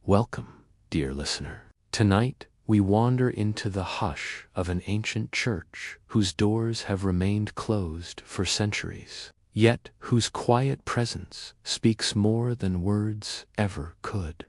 Welcome, dear listener. Tonight, we wander into the hush of an ancient church whose doors have remained closed for centuries, yet whose quiet presence speaks more than words ever could.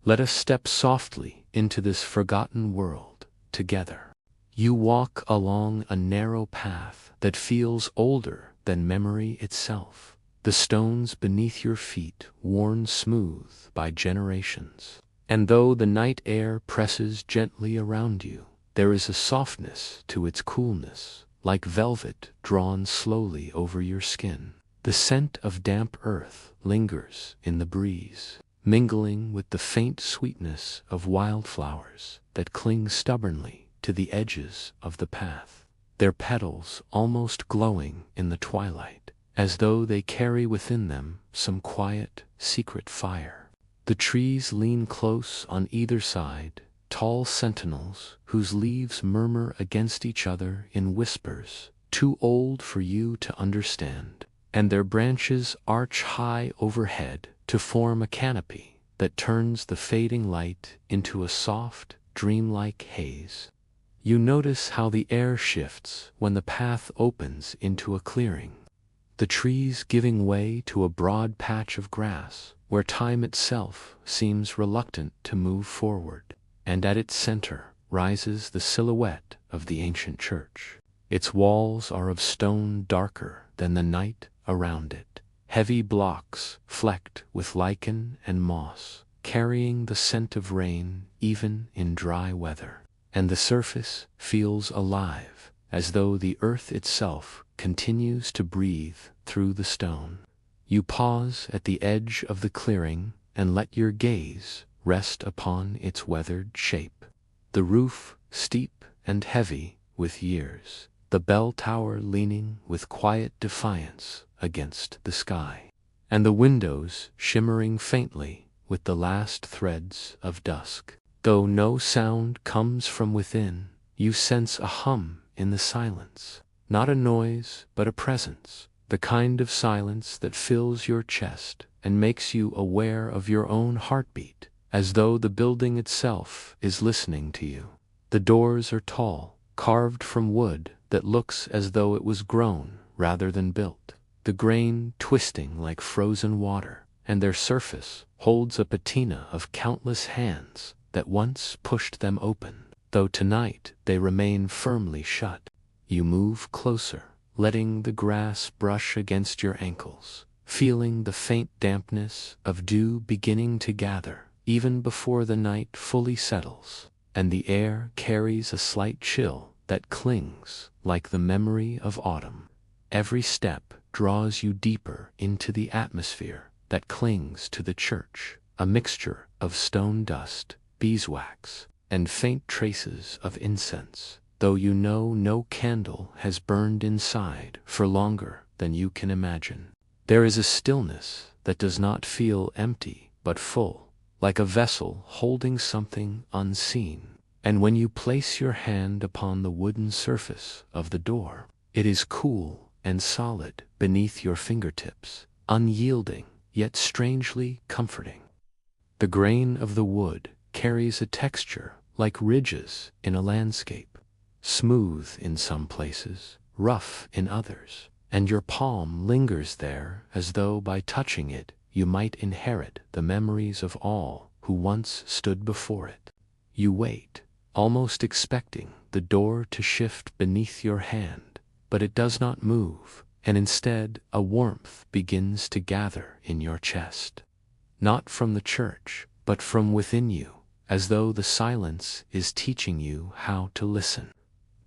Let us step softly into this forgotten world together. You walk along a narrow path that feels older than memory itself, the stones beneath your feet worn smooth by generations. And though the night air presses gently around you, there is a softness to its coolness, like velvet drawn slowly over your skin. The scent of damp earth lingers in the breeze, mingling with the faint sweetness of wildflowers that cling stubbornly to the edges of the path, their petals almost glowing in the twilight, as though they carry within them some quiet, secret fire. The trees lean close on either side, tall sentinels whose leaves murmur against each other in whispers too old for you to understand, and their branches arch high overhead to form a canopy that turns the fading light into a soft, dreamlike haze. You notice how the air shifts when the path opens into a clearing, the trees giving way to a broad patch of grass where time itself seems reluctant to move forward, and at its center rises the silhouette of the ancient church. Its walls are of stone darker than the night around it, heavy blocks flecked with lichen and moss, carrying the scent of rain even in dry weather, and the surface feels alive, as though the earth itself continues to breathe through the stone. You pause at the edge of the clearing and let your gaze rest upon its weathered shape. The roof steep and heavy with years, the bell tower leaning with quiet defiance against the sky, and the windows shimmering faintly with the last threads of dusk. Though no sound comes from within, you sense a hum in the silence, not a noise but a presence, the kind of silence that fills your chest and makes you aware of your own heartbeat, as though the building itself is listening to you. The doors are tall, carved from wood that looks as though it was grown rather than built, the grain twisting like frozen water, and their surface holds a patina of countless hands that once pushed them open, though tonight they remain firmly shut. You move closer, letting the grass brush against your ankles, feeling the faint dampness of dew beginning to gather even before the night fully settles, and the air carries a slight chill that clings like the memory of autumn. Every step draws you deeper into the atmosphere that clings to the church, a mixture of stone dust, beeswax, and faint traces of incense, though you know no candle has burned inside for longer than you can imagine. There is a stillness that does not feel empty but full, like a vessel holding something unseen. And when you place your hand upon the wooden surface of the door, it is cool and solid beneath your fingertips, unyielding yet strangely comforting. The grain of the wood carries a texture like ridges in a landscape, smooth in some places, rough in others, and your palm lingers there as though by touching it you might inherit the memories of all who once stood before it. You wait, almost expecting the door to shift beneath your hand, but it does not move, and instead a warmth begins to gather in your chest. Not from the church, but from within you, as though the silence is teaching you how to listen.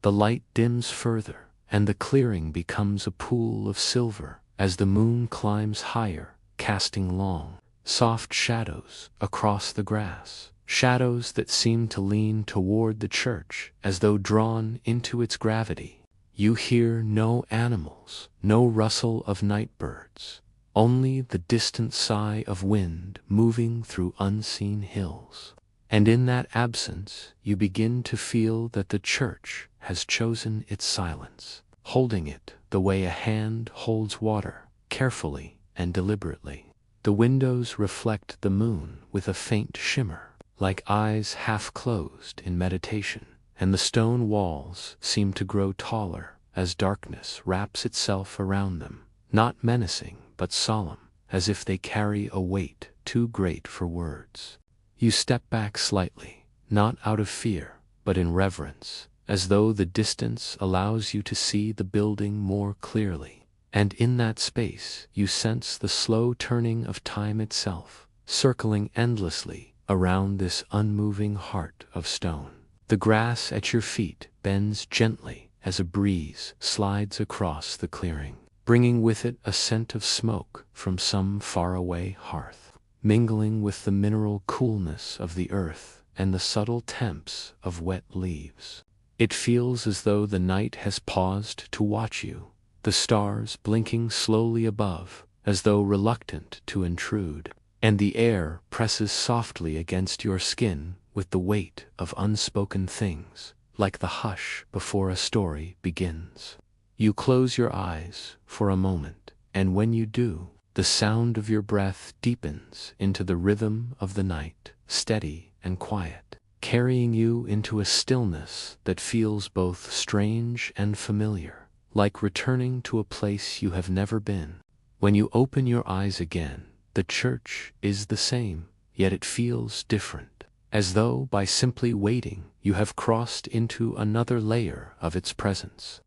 The light dims further, and the clearing becomes a pool of silver as the moon climbs higher, casting long, soft shadows across the grass, shadows that seem to lean toward the church as though drawn into its gravity. You hear no animals, no rustle of night birds, only the distant sigh of wind moving through unseen hills. And in that absence, you begin to feel that the church has chosen its silence, holding it the way a hand holds water, carefully and deliberately. The windows reflect the moon with a faint shimmer, like eyes half closed in meditation, and the stone walls seem to grow taller as darkness wraps itself around them, not menacing but solemn, as if they carry a weight too great for words. You step back slightly, not out of fear, but in reverence, as though the distance allows you to see the building more clearly. And in that space you sense the slow turning of time itself, circling endlessly around this unmoving heart of stone. The grass at your feet bends gently as a breeze slides across the clearing, bringing with it a scent of smoke from some faraway hearth, mingling with the mineral coolness of the earth and the subtle temps of wet leaves. It feels as though the night has paused to watch you, the stars blinking slowly above, as though reluctant to intrude, and the air presses softly against your skin with the weight of unspoken things, like the hush before a story begins. You close your eyes for a moment, and when you do, the sound of your breath deepens into the rhythm of the night, steady and quiet, carrying you into a stillness that feels both strange and familiar, like returning to a place you have never been. When you open your eyes again, the church is the same, yet it feels different, as though by simply waiting you have crossed into another layer of its presence.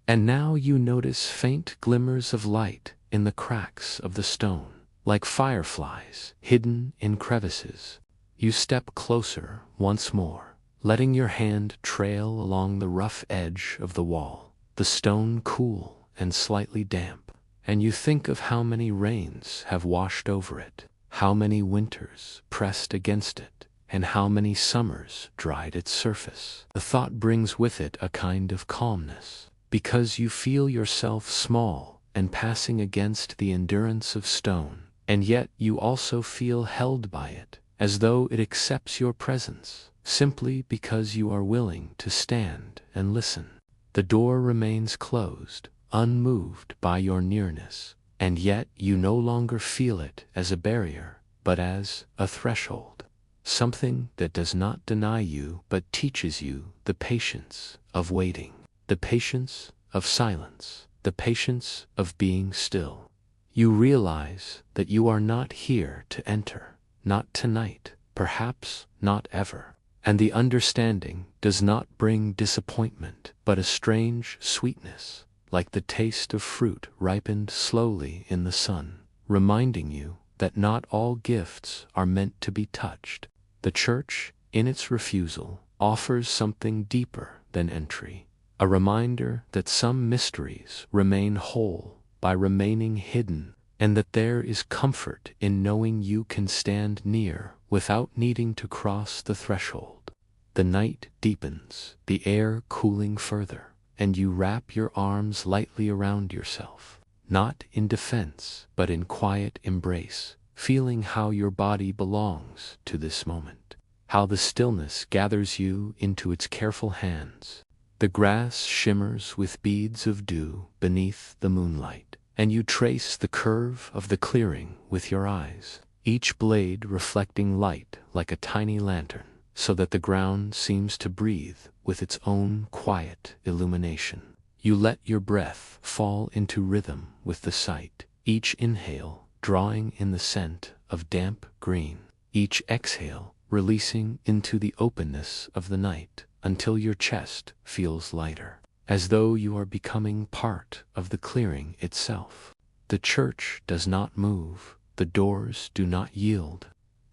And now you notice faint glimmers of light in the cracks of the stone, like fireflies hidden in crevices. You step closer once more, letting your hand trail along the rough edge of the wall, the stone cool and slightly damp, and you think of how many rains have washed over it, how many winters pressed against it, and how many summers dried its surface. The thought brings with it a kind of calmness, because you feel yourself small and passing against the endurance of stone, and yet you also feel held by it, as though it accepts your presence, simply because you are willing to stand and listen. The door remains closed, unmoved by your nearness, and yet you no longer feel it as a barrier, but as a threshold, something that does not deny you but teaches you the patience of waiting, the patience of silence, the patience of being still. You realize that you are not here to enter, not tonight, perhaps not ever. And the understanding does not bring disappointment, but a strange sweetness, like the taste of fruit ripened slowly in the sun, reminding you that not all gifts are meant to be touched. The church, in its refusal, offers something deeper than entry, a reminder that some mysteries remain whole by remaining hidden, and that there is comfort in knowing you can stand near without needing to cross the threshold. The night deepens, the air cooling further, and you wrap your arms lightly around yourself, not in defense, but in quiet embrace, feeling how your body belongs to this moment, how the stillness gathers you into its careful hands. The grass shimmers with beads of dew beneath the moonlight, and you trace the curve of the clearing with your eyes, each blade reflecting light like a tiny lantern, so that the ground seems to breathe with its own quiet illumination. You let your breath fall into rhythm with the sight, each inhale drawing in the scent of damp green, each exhale releasing into the openness of the night, until your chest feels lighter, as though you are becoming part of the clearing itself. The church does not move, the doors do not yield,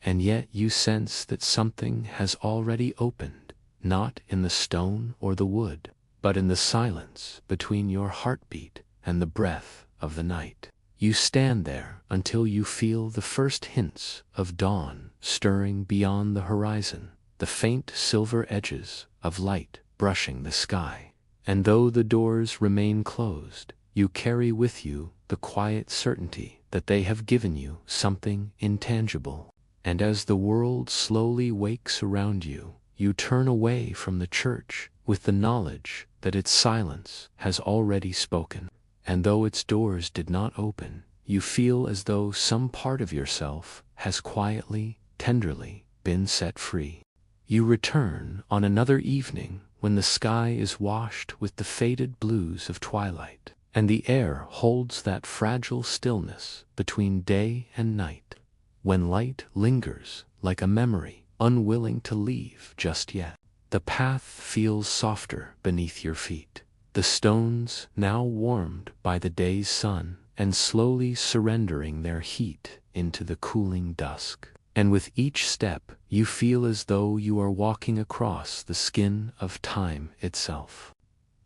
and yet you sense that something has already opened, not in the stone or the wood, but in the silence between your heartbeat and the breath of the night. You stand there until you feel the first hints of dawn stirring beyond the horizon, the faint silver edges of light brushing the sky. And though the doors remain closed, you carry with you the quiet certainty that they have given you something intangible. And as the world slowly wakes around you, you turn away from the church with the knowledge that its silence has already spoken. And though its doors did not open, you feel as though some part of yourself has quietly, tenderly been set free. You return on another evening when the sky is washed with the faded blues of twilight, and the air holds that fragile stillness between day and night, when light lingers like a memory unwilling to leave just yet. The path feels softer beneath your feet, the stones now warmed by the day's sun and slowly surrendering their heat into the cooling dusk. And with each step you feel as though you are walking across the skin of time itself.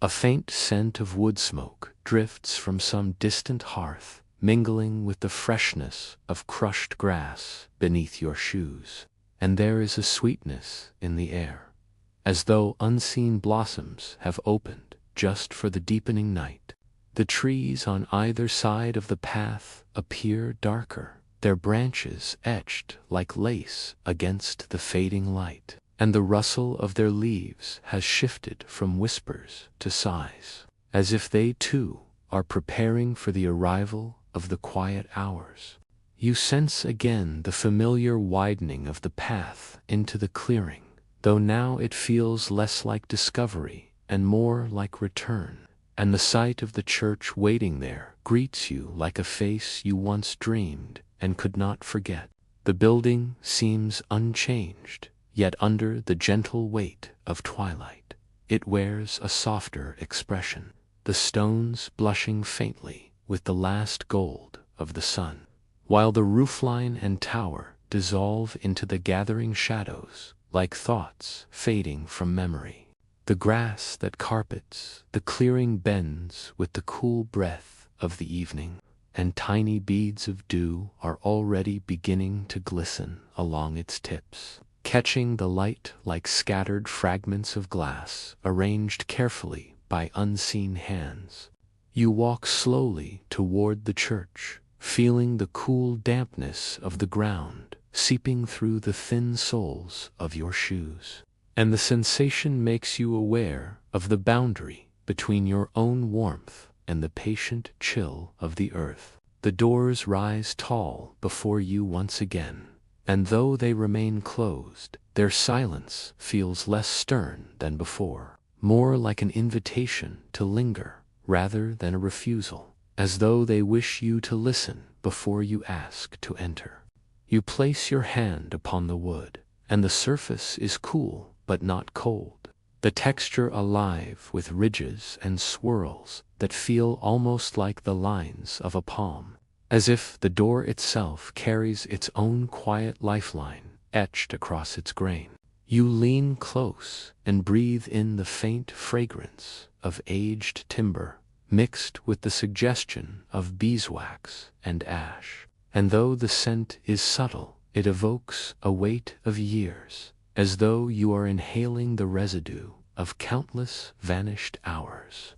A faint scent of wood smoke drifts from some distant hearth, mingling with the freshness of crushed grass beneath your shoes. And there is a sweetness in the air, as though unseen blossoms have opened just for the deepening night. The trees on either side of the path appear darker, their branches etched like lace against the fading light, and the rustle of their leaves has shifted from whispers to sighs, as if they too are preparing for the arrival of the quiet hours. You sense again the familiar widening of the path into the clearing, though now it feels less like discovery and more like return, and the sight of the church waiting there greets you like a face you once dreamed and could not forget. The building seems unchanged, yet under the gentle weight of twilight, it wears a softer expression, the stones blushing faintly with the last gold of the sun, while the roofline and tower dissolve into the gathering shadows like thoughts fading from memory. The grass that carpets the clearing bends with the cool breath of the evening, and tiny beads of dew are already beginning to glisten along its tips, catching the light like scattered fragments of glass arranged carefully by unseen hands. You walk slowly toward the church, feeling the cool dampness of the ground seeping through the thin soles of your shoes, and the sensation makes you aware of the boundary between your own warmth and the patient chill of the earth. The doors rise tall before you once again, and though they remain closed, their silence feels less stern than before, more like an invitation to linger rather than a refusal, as though they wish you to listen before you ask to enter. You place your hand upon the wood, and the surface is cool but not cold, the texture alive with ridges and swirls that feel almost like the lines of a palm, as if the door itself carries its own quiet lifeline etched across its grain. You lean close and breathe in the faint fragrance of aged timber, mixed with the suggestion of beeswax and ash, and though the scent is subtle, it evokes a weight of years, as though you are inhaling the residue of countless vanished hours.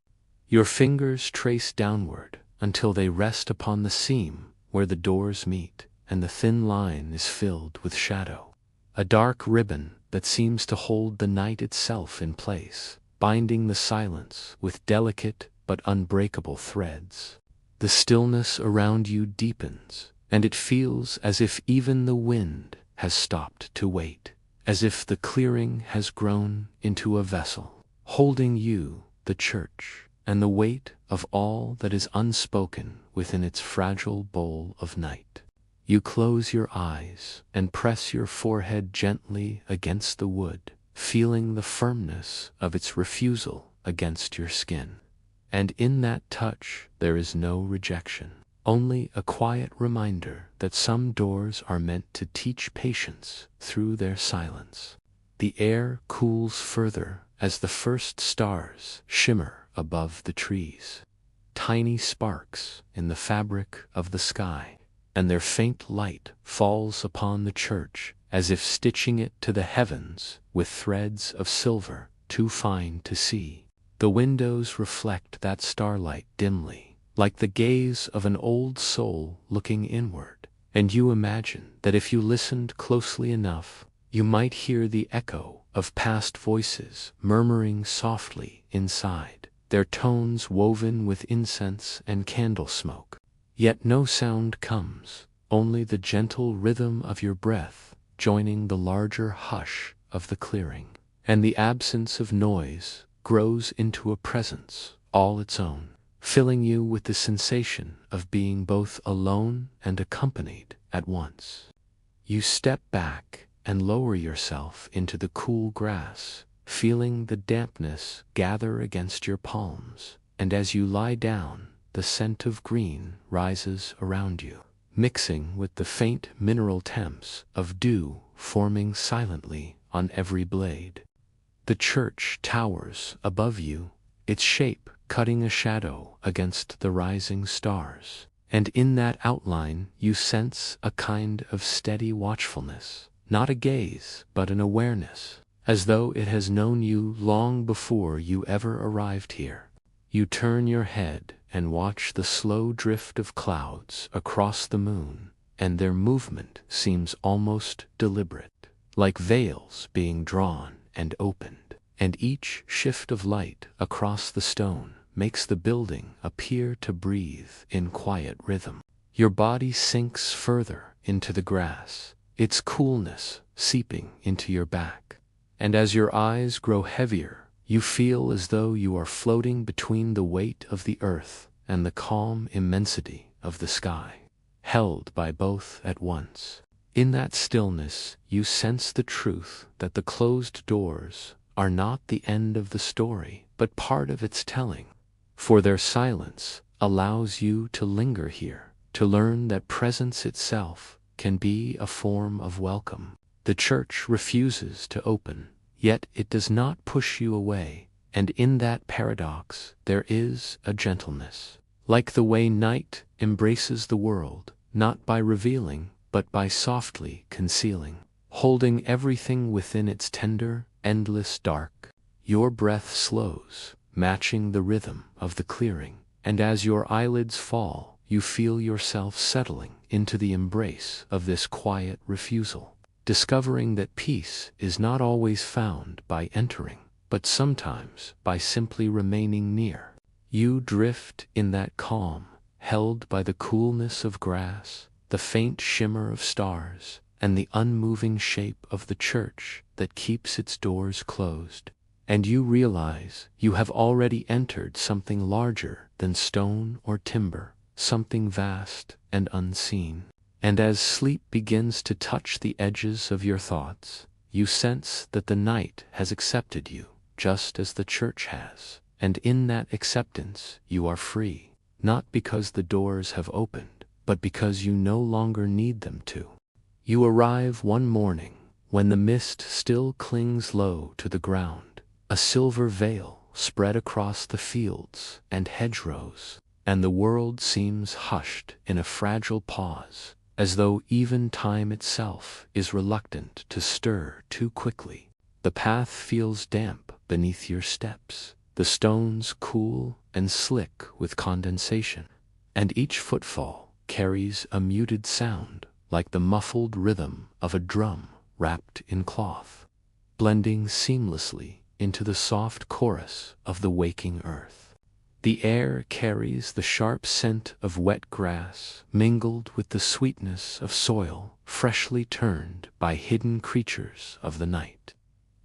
Your fingers trace downward until they rest upon the seam where the doors meet, and the thin line is filled with shadow, a dark ribbon that seems to hold the night itself in place, binding the silence with delicate but unbreakable threads. The stillness around you deepens, and it feels as if even the wind has stopped to wait, as if the clearing has grown into a vessel, holding you, the church, and the weight of all that is unspoken within its fragile bowl of night. You close your eyes and press your forehead gently against the wood, feeling the firmness of its refusal against your skin. And in that touch there is no rejection, only a quiet reminder that some doors are meant to teach patience through their silence. The air cools further as the first stars shimmer above the trees, tiny sparks in the fabric of the sky, and their faint light falls upon the church as if stitching it to the heavens with threads of silver too fine to see. The windows reflect that starlight dimly, like the gaze of an old soul looking inward, and you imagine that if you listened closely enough, you might hear the echo of past voices murmuring softly inside, their tones woven with incense and candle smoke. Yet no sound comes, only the gentle rhythm of your breath joining the larger hush of the clearing. And the absence of noise grows into a presence all its own, filling you with the sensation of being both alone and accompanied at once. You step back and lower yourself into the cool grass, feeling the dampness gather against your palms, and as you lie down, the scent of green rises around you, mixing with the faint mineral temps of dew forming silently on every blade. The church towers above you, its shape cutting a shadow against the rising stars, and in that outline you sense a kind of steady watchfulness, not a gaze, but an awareness, as though it has known you long before you ever arrived here. You turn your head and watch the slow drift of clouds across the moon, and their movement seems almost deliberate, like veils being drawn and opened, and each shift of light across the stone makes the building appear to breathe in quiet rhythm. Your body sinks further into the grass, its coolness seeping into your back, and as your eyes grow heavier, you feel as though you are floating between the weight of the earth and the calm immensity of the sky, held by both at once. In that stillness, you sense the truth that the closed doors are not the end of the story, but part of its telling, for their silence allows you to linger here, to learn that presence itself can be a form of welcome. The church refuses to open, yet it does not push you away, and in that paradox there is a gentleness, like the way night embraces the world, not by revealing, but by softly concealing, holding everything within its tender, endless dark. Your breath slows, matching the rhythm of the clearing, and as your eyelids fall, you feel yourself settling into the embrace of this quiet refusal, discovering that peace is not always found by entering, but sometimes by simply remaining near. You drift in that calm, held by the coolness of grass, the faint shimmer of stars, and the unmoving shape of the church that keeps its doors closed. And you realize you have already entered something larger than stone or timber, something vast and unseen. And as sleep begins to touch the edges of your thoughts, you sense that the night has accepted you, just as the church has. And in that acceptance, you are free, not because the doors have opened, but because you no longer need them to. You arrive one morning when the mist still clings low to the ground, a silver veil spread across the fields and hedgerows, and the world seems hushed in a fragile pause, as though even time itself is reluctant to stir too quickly. The path feels damp beneath your steps, the stones cool and slick with condensation, and each footfall carries a muted sound, like the muffled rhythm of a drum wrapped in cloth, blending seamlessly into the soft chorus of the waking earth. The air carries the sharp scent of wet grass, mingled with the sweetness of soil freshly turned by hidden creatures of the night.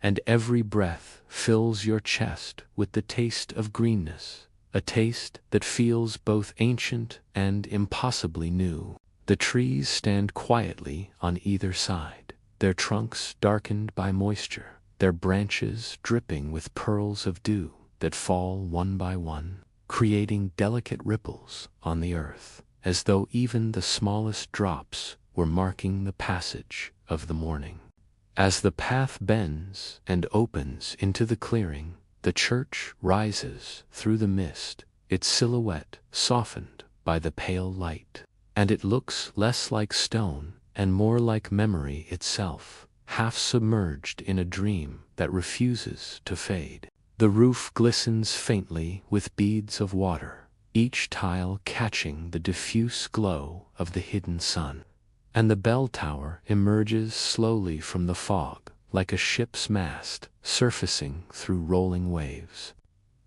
And every breath fills your chest with the taste of greenness, a taste that feels both ancient and impossibly new. The trees stand quietly on either side, their trunks darkened by moisture, their branches dripping with pearls of dew that fall one by one, creating delicate ripples on the earth, as though even the smallest drops were marking the passage of the morning. As the path bends and opens into the clearing, the church rises through the mist, its silhouette softened by the pale light, and it looks less like stone and more like memory itself, half submerged in a dream that refuses to fade. The roof glistens faintly with beads of water, each tile catching the diffuse glow of the hidden sun. And the bell tower emerges slowly from the fog, like a ship's mast surfacing through rolling waves.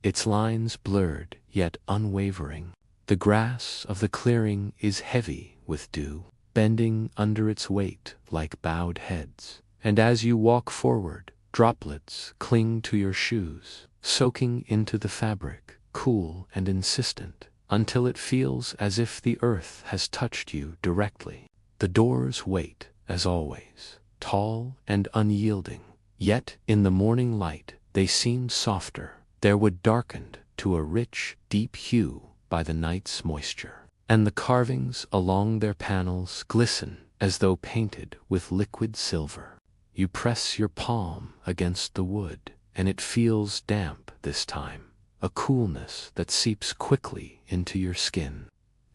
Its lines blurred yet unwavering. The grass of the clearing is heavy with dew, bending under its weight like bowed heads. And as you walk forward, droplets cling to your shoes, soaking into the fabric, cool and insistent, until it feels as if the earth has touched you directly. The doors wait, as always, tall and unyielding, yet in the morning light they seem softer, their wood darkened to a rich, deep hue by the night's moisture, and the carvings along their panels glisten as though painted with liquid silver. You press your palm against the wood, and it feels damp this time, a coolness that seeps quickly into your skin.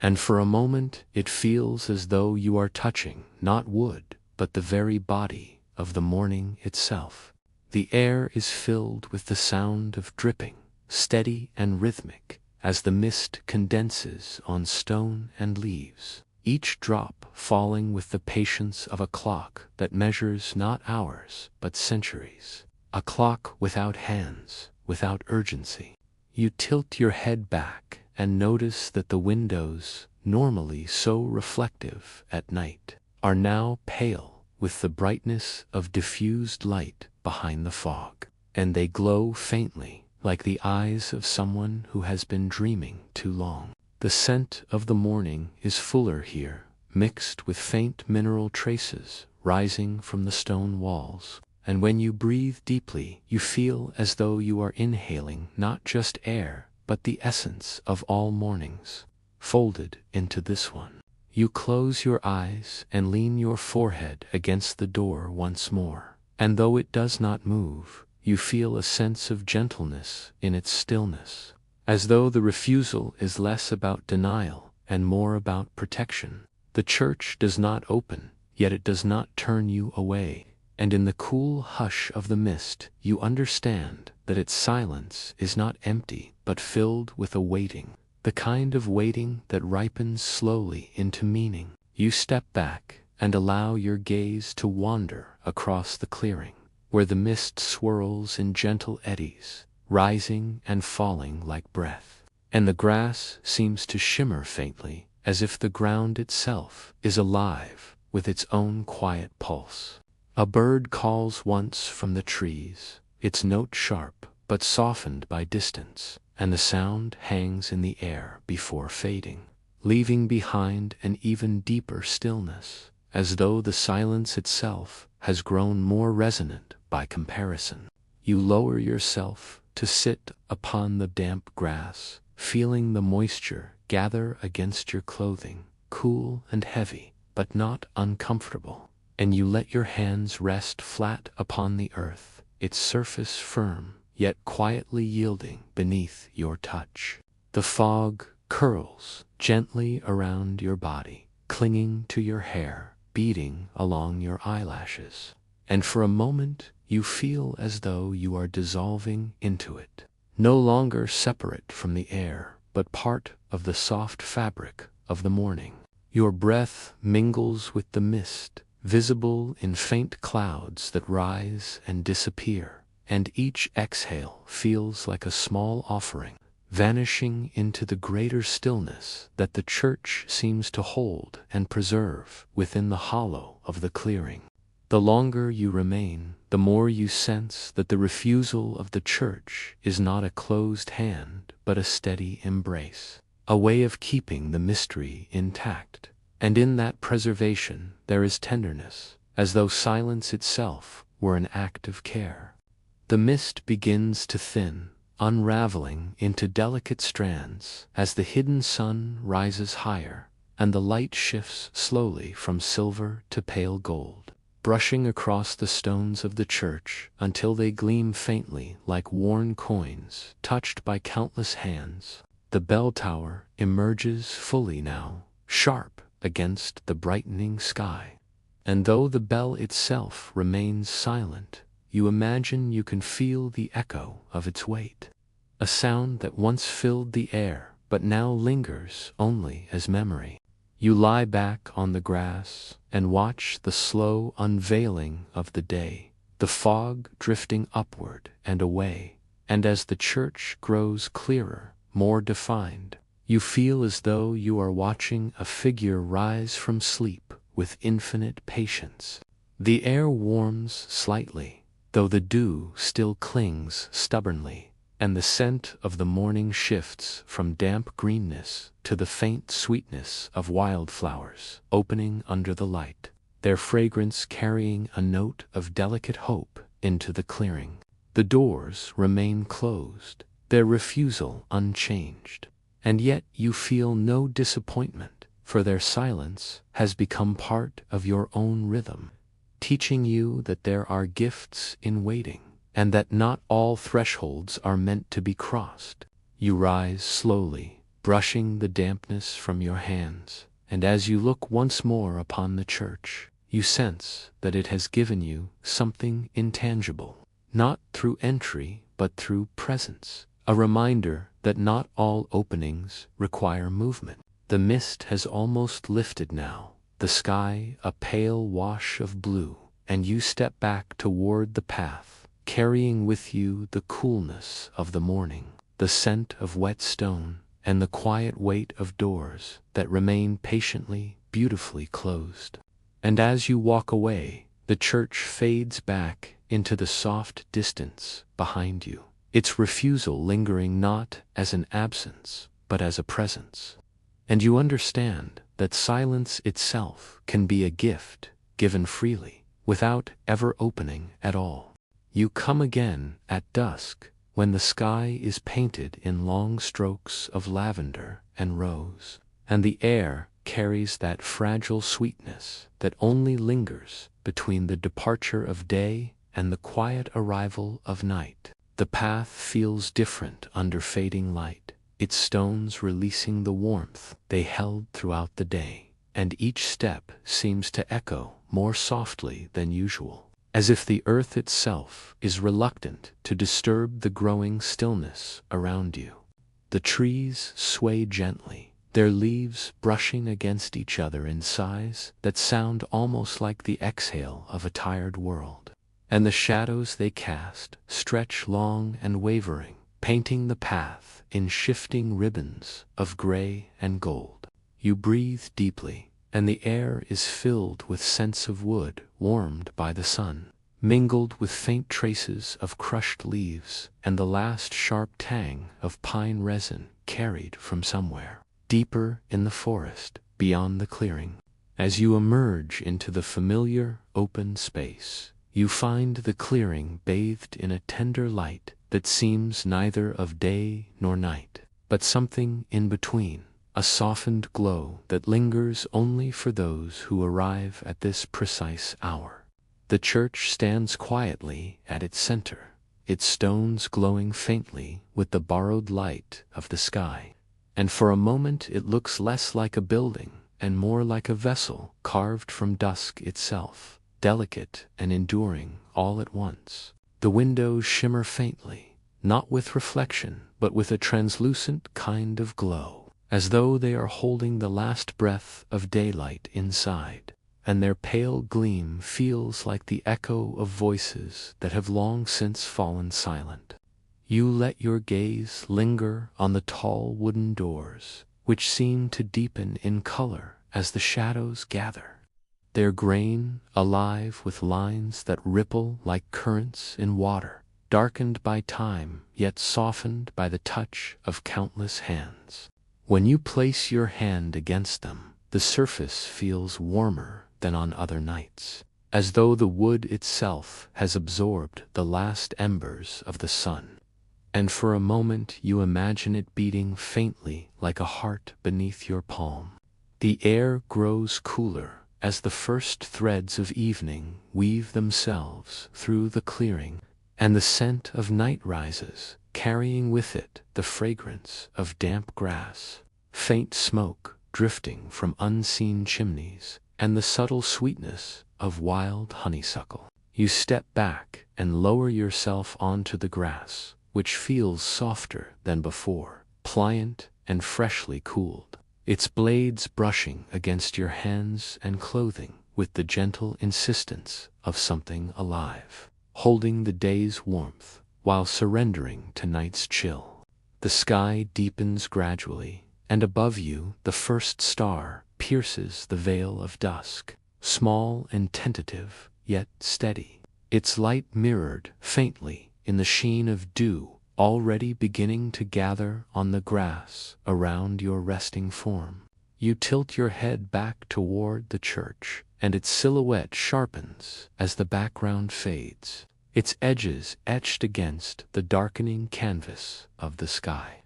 And for a moment it feels as though you are touching not wood, but the very body of the morning itself. The air is filled with the sound of dripping, steady and rhythmic, as the mist condenses on stone and leaves, each drop falling with the patience of a clock that measures not hours but centuries, a clock without hands, without urgency. You tilt your head back and notice that the windows, normally so reflective at night, are now pale with the brightness of diffused light behind the fog, and they glow faintly like the eyes of someone who has been dreaming too long. The scent of the morning is fuller here, mixed with faint mineral traces rising from the stone walls, and when you breathe deeply, you feel as though you are inhaling not just air, but the essence of all mornings, folded into this one. You close your eyes and lean your forehead against the door once more, and though it does not move, you feel a sense of gentleness in its stillness, as though the refusal is less about denial and more about protection. The church does not open, yet it does not turn you away, and in the cool hush of the mist you understand that its silence is not empty but filled with a waiting, the kind of waiting that ripens slowly into meaning. You step back and allow your gaze to wander across the clearing, where the mist swirls in gentle eddies, rising and falling like breath, and the grass seems to shimmer faintly, as if the ground itself is alive with its own quiet pulse. A bird calls once from the trees, its note sharp but softened by distance, and the sound hangs in the air before fading, leaving behind an even deeper stillness, as though the silence itself has grown more resonant by comparison. You lower yourself to sit upon the damp grass, feeling the moisture gather against your clothing, cool and heavy, but not uncomfortable, and you let your hands rest flat upon the earth, its surface firm, yet quietly yielding beneath your touch. The fog curls gently around your body, clinging to your hair, beating along your eyelashes, and for a moment you feel as though you are dissolving into it, no longer separate from the air, but part of the soft fabric of the morning. Your breath mingles with the mist, visible in faint clouds that rise and disappear, and each exhale feels like a small offering, vanishing into the greater stillness that the church seems to hold and preserve within the hollow of the clearing. The longer you remain, the more you sense that the refusal of the church is not a closed hand, but a steady embrace, a way of keeping the mystery intact. And in that preservation there is tenderness, as though silence itself were an act of care. The mist begins to thin, unraveling into delicate strands as the hidden sun rises higher, and the light shifts slowly from silver to pale gold, brushing across the stones of the church until they gleam faintly like worn coins touched by countless hands. The bell tower emerges fully now, sharp against the brightening sky, and though the bell itself remains silent, you imagine you can feel the echo of its weight, a sound that once filled the air but now lingers only as memory. You lie back on the grass and watch the slow unveiling of the day, the fog drifting upward and away, and as the church grows clearer, more defined, you feel as though you are watching a figure rise from sleep with infinite patience. The air warms slightly, though the dew still clings stubbornly, and the scent of the morning shifts from damp greenness to the faint sweetness of wildflowers opening under the light, their fragrance carrying a note of delicate hope into the clearing. The doors remain closed, their refusal unchanged, and yet you feel no disappointment, for their silence has become part of your own rhythm, teaching you that there are gifts in waiting, and that not all thresholds are meant to be crossed. You rise slowly, brushing the dampness from your hands, and as you look once more upon the church, you sense that it has given you something intangible, not through entry but through presence, a reminder that not all openings require movement. The mist has almost lifted now, the sky a pale wash of blue, and you step back toward the path, carrying with you the coolness of the morning, the scent of wet stone, and the quiet weight of doors that remain patiently, beautifully closed. And as you walk away, the church fades back into the soft distance behind you, its refusal lingering not as an absence, but as a presence. And you understand that silence itself can be a gift given freely, without ever opening at all. You come again at dusk, when the sky is painted in long strokes of lavender and rose, and the air carries that fragile sweetness that only lingers between the departure of day and the quiet arrival of night. The path feels different under fading light, its stones releasing the warmth they held throughout the day, and each step seems to echo more softly than usual, as if the earth itself is reluctant to disturb the growing stillness around you. The trees sway gently, their leaves brushing against each other in sighs that sound almost like the exhale of a tired world, and the shadows they cast stretch long and wavering, painting the path in shifting ribbons of gray and gold. You breathe deeply, and the air is filled with scents of wood warmed by the sun, mingled with faint traces of crushed leaves and the last sharp tang of pine resin carried from somewhere deeper in the forest beyond the clearing. As you emerge into the familiar open space, you find the clearing bathed in a tender light that seems neither of day nor night, but something in between, a softened glow that lingers only for those who arrive at this precise hour. The church stands quietly at its center, its stones glowing faintly with the borrowed light of the sky, and for a moment it looks less like a building and more like a vessel carved from dusk itself, delicate and enduring all at once. The windows shimmer faintly, not with reflection, but with a translucent kind of glow, as though they are holding the last breath of daylight inside, and their pale gleam feels like the echo of voices that have long since fallen silent. You let your gaze linger on the tall wooden doors, which seem to deepen in color as the shadows gather, their grain alive with lines that ripple like currents in water, darkened by time yet softened by the touch of countless hands. When you place your hand against them, the surface feels warmer than on other nights, as though the wood itself has absorbed the last embers of the sun. And for a moment you imagine it beating faintly like a heart beneath your palm. The air grows cooler as the first threads of evening weave themselves through the clearing, and the scent of night rises, carrying with it the fragrance of damp grass, faint smoke drifting from unseen chimneys, and the subtle sweetness of wild honeysuckle. You step back and lower yourself onto the grass, which feels softer than before, pliant and freshly cooled, its blades brushing against your hands and clothing with the gentle insistence of something alive, holding the day's warmth while surrendering to night's chill. The sky deepens gradually, and above you the first star pierces the veil of dusk, small and tentative, yet steady. Its light mirrored faintly in the sheen of dew already beginning to gather on the grass around your resting form. You tilt your head back toward the church, and its silhouette sharpens as the background fades, its edges etched against the darkening canvas of the sky.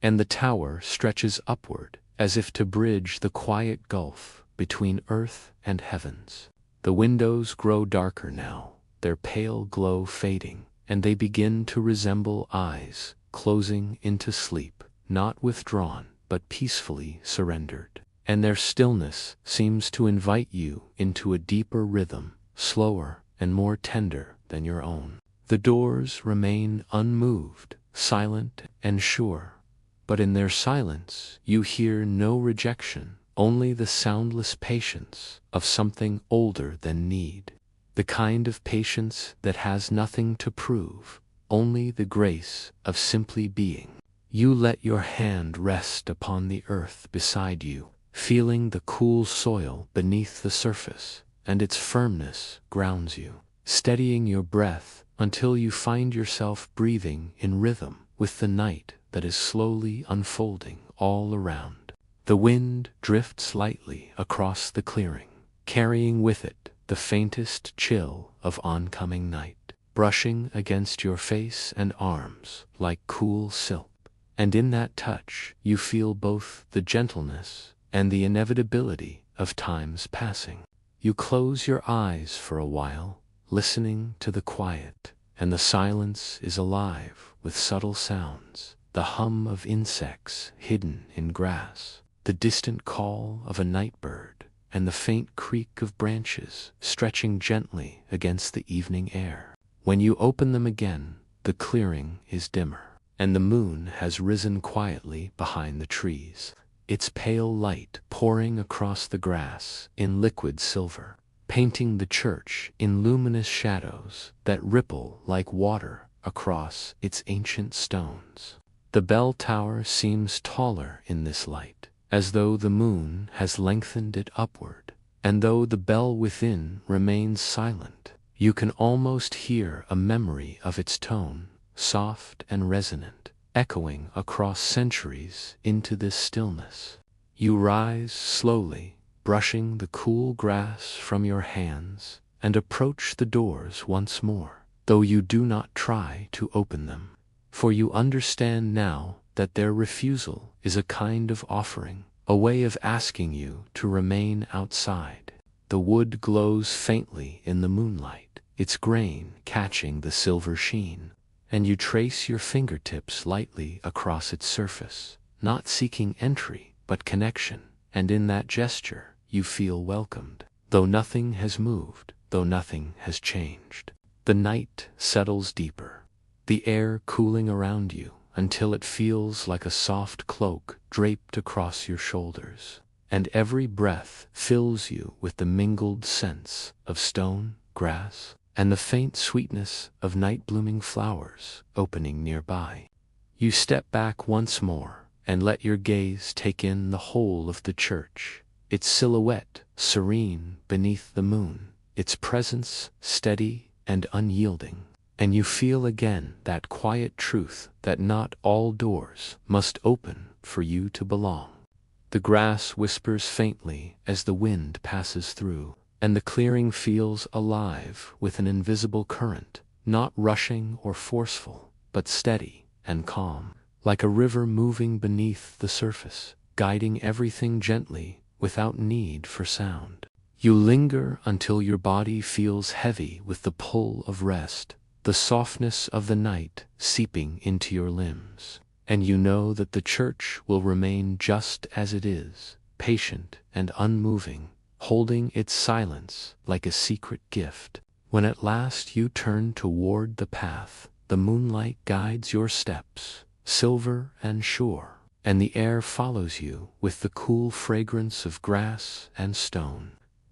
And the tower stretches upward as if to bridge the quiet gulf between earth and heavens. The windows grow darker now, their pale glow fading, and they begin to resemble eyes closing into sleep, not withdrawn, but peacefully surrendered. And their stillness seems to invite you into a deeper rhythm, slower and more tender than your own. The doors remain unmoved, silent and sure, but in their silence you hear no rejection, only the soundless patience of something older than need. The kind of patience that has nothing to prove, only the grace of simply being. You let your hand rest upon the earth beside you, feeling the cool soil beneath the surface, and its firmness grounds you, steadying your breath until you find yourself breathing in rhythm with the night that is slowly unfolding all around. The wind drifts lightly across the clearing, carrying with it the faintest chill of oncoming night, brushing against your face and arms like cool silk. And in that touch you feel both the gentleness and the inevitability of time's passing. You close your eyes for a while, listening to the quiet, and the silence is alive with subtle sounds, the hum of insects hidden in grass, the distant call of a night bird, and the faint creak of branches stretching gently against the evening air. When you open them again, the clearing is dimmer, and the moon has risen quietly behind the trees, its pale light pouring across the grass in liquid silver, painting the church in luminous shadows that ripple like water across its ancient stones. The bell tower seems taller in this light, as though the moon has lengthened it upward, and though the bell within remains silent, you can almost hear a memory of its tone, soft and resonant, echoing across centuries into this stillness. You rise slowly, brushing the cool grass from your hands, and approach the doors once more, though you do not try to open them, for you understand now that their refusal is a kind of offering, a way of asking you to remain outside. The wood glows faintly in the moonlight, its grain catching the silver sheen, and you trace your fingertips lightly across its surface, not seeking entry but connection, and in that gesture you feel welcomed, though nothing has moved, though nothing has changed. The night settles deeper, the air cooling around you, until it feels like a soft cloak draped across your shoulders, and every breath fills you with the mingled scents of stone, grass, and the faint sweetness of night-blooming flowers opening nearby. You step back once more and let your gaze take in the whole of the church, its silhouette serene beneath the moon, its presence steady and unyielding. And you feel again that quiet truth that not all doors must open for you to belong. The grass whispers faintly as the wind passes through, and the clearing feels alive with an invisible current, not rushing or forceful, but steady and calm, like a river moving beneath the surface, guiding everything gently without need for sound. You linger until your body feels heavy with the pull of rest, the softness of the night seeping into your limbs, and you know that the church will remain just as it is, patient and unmoving, holding its silence like a secret gift. When at last you turn toward the path, the moonlight guides your steps, silver and sure, and the air follows you with the cool fragrance of grass and stone,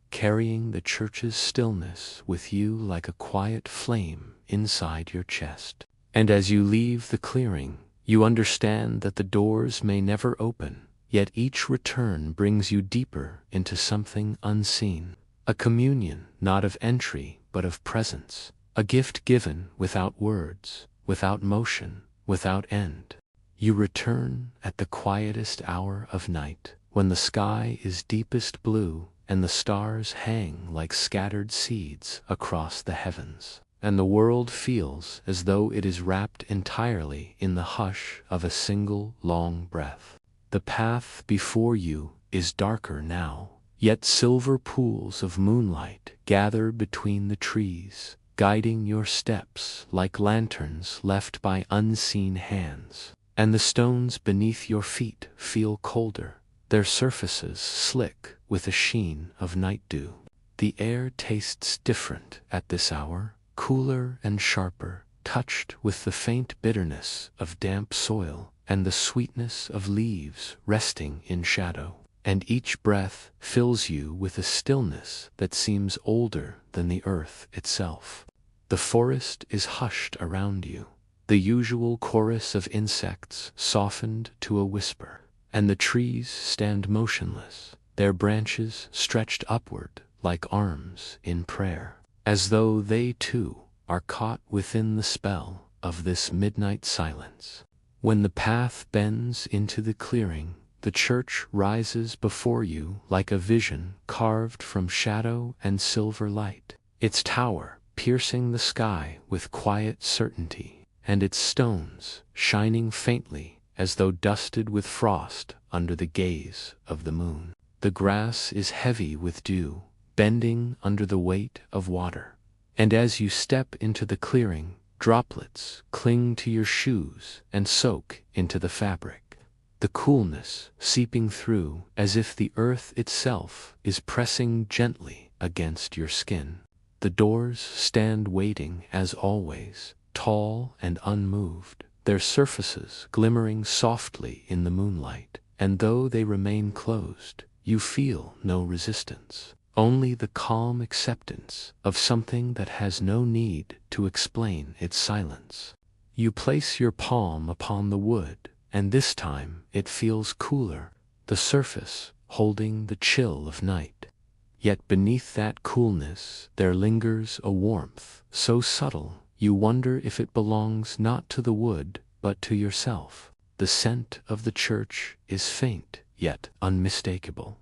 carrying the church's stillness with you like a quiet flame inside your chest. And as you leave the clearing, you understand that the doors may never open, yet each return brings you deeper into something unseen, A communion not of entry but of presence, a gift given without words, without motion, without end. You return at the quietest hour of night, when the sky is deepest blue and the stars hang like scattered seeds across the heavens, and the world feels as though it is wrapped entirely in the hush of a single long breath. The path before you is darker now, yet silver pools of moonlight gather between the trees, guiding your steps like lanterns left by unseen hands. And the stones beneath your feet feel colder, their surfaces slick with a sheen of night dew. The air tastes different at this hour, cooler and sharper, touched with the faint bitterness of damp soil and the sweetness of leaves resting in shadow. And each breath fills you with a stillness that seems older than the earth itself. The forest is hushed around you, the usual chorus of insects softened to a whisper, and the trees stand motionless, their branches stretched upward like arms in prayer, as though they too are caught within the spell of this midnight silence. When the path bends into the clearing, the church rises before you like a vision carved from shadow and silver light, its tower piercing the sky with quiet certainty, and its stones shining faintly as though dusted with frost under the gaze of the moon. The grass is heavy with dew, bending under the weight of water, and as you step into the clearing, droplets cling to your shoes and soak into the fabric, the coolness seeping through as if the earth itself is pressing gently against your skin. The doors stand waiting as always, tall and unmoved, their surfaces glimmering softly in the moonlight, and though they remain closed, you feel no resistance, only the calm acceptance of something that has no need to explain its silence. You place your palm upon the wood, and this time it feels cooler, the surface holding the chill of night. Yet beneath that coolness there lingers a warmth so subtle you wonder if it belongs not to the wood but to yourself. The scent of the church is faint yet unmistakable,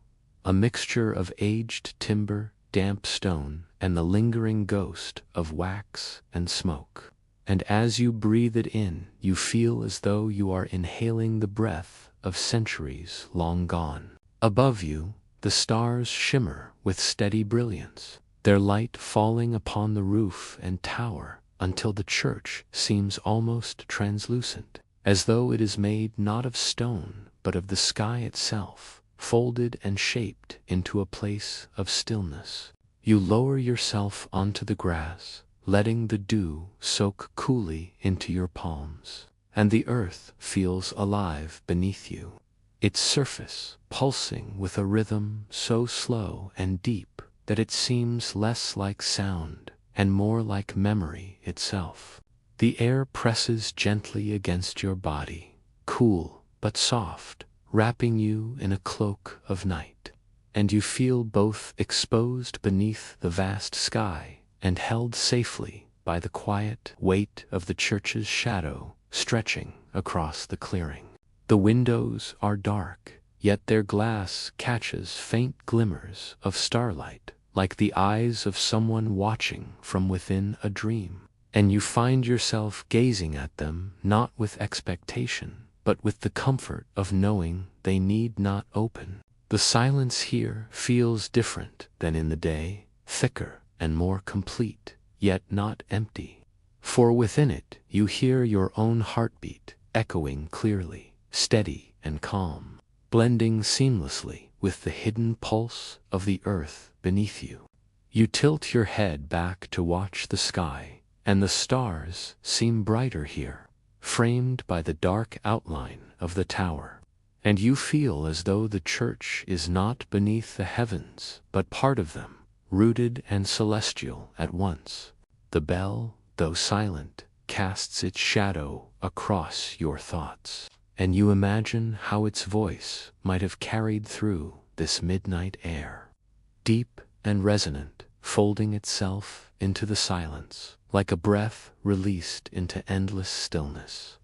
a mixture of aged timber, damp stone, and the lingering ghost of wax and smoke. And as you breathe it in, you feel as though you are inhaling the breath of centuries long gone. Above you, the stars shimmer with steady brilliance, their light falling upon the roof and tower until the church seems almost translucent, as though it is made not of stone but of the sky itself, folded and shaped into a place of stillness. You lower yourself onto the grass, letting the dew soak coolly into your palms, and the earth feels alive beneath you, its surface pulsing with a rhythm so slow and deep that it seems less like sound and more like memory itself. The air presses gently against your body, cool but soft, wrapping you in a cloak of night, and you feel both exposed beneath the vast sky and held safely by the quiet weight of the church's shadow stretching across the clearing. The windows are dark, yet their glass catches faint glimmers of starlight, like the eyes of someone watching from within a dream, and you find yourself gazing at them not with expectation, but with the comfort of knowing they need not open. The silence here feels different than in the day, thicker and more complete, yet not empty. For within it you hear your own heartbeat echoing clearly, steady and calm, blending seamlessly with the hidden pulse of the earth beneath you. You tilt your head back to watch the sky, and the stars seem brighter here, framed by the dark outline of the tower. And you feel as though the church is not beneath the heavens, but part of them, rooted and celestial at once. The bell, though silent, casts its shadow across your thoughts, and you imagine how its voice might have carried through this midnight air. Deep and resonant, folding itself into the silence, like a breath released into endless stillness.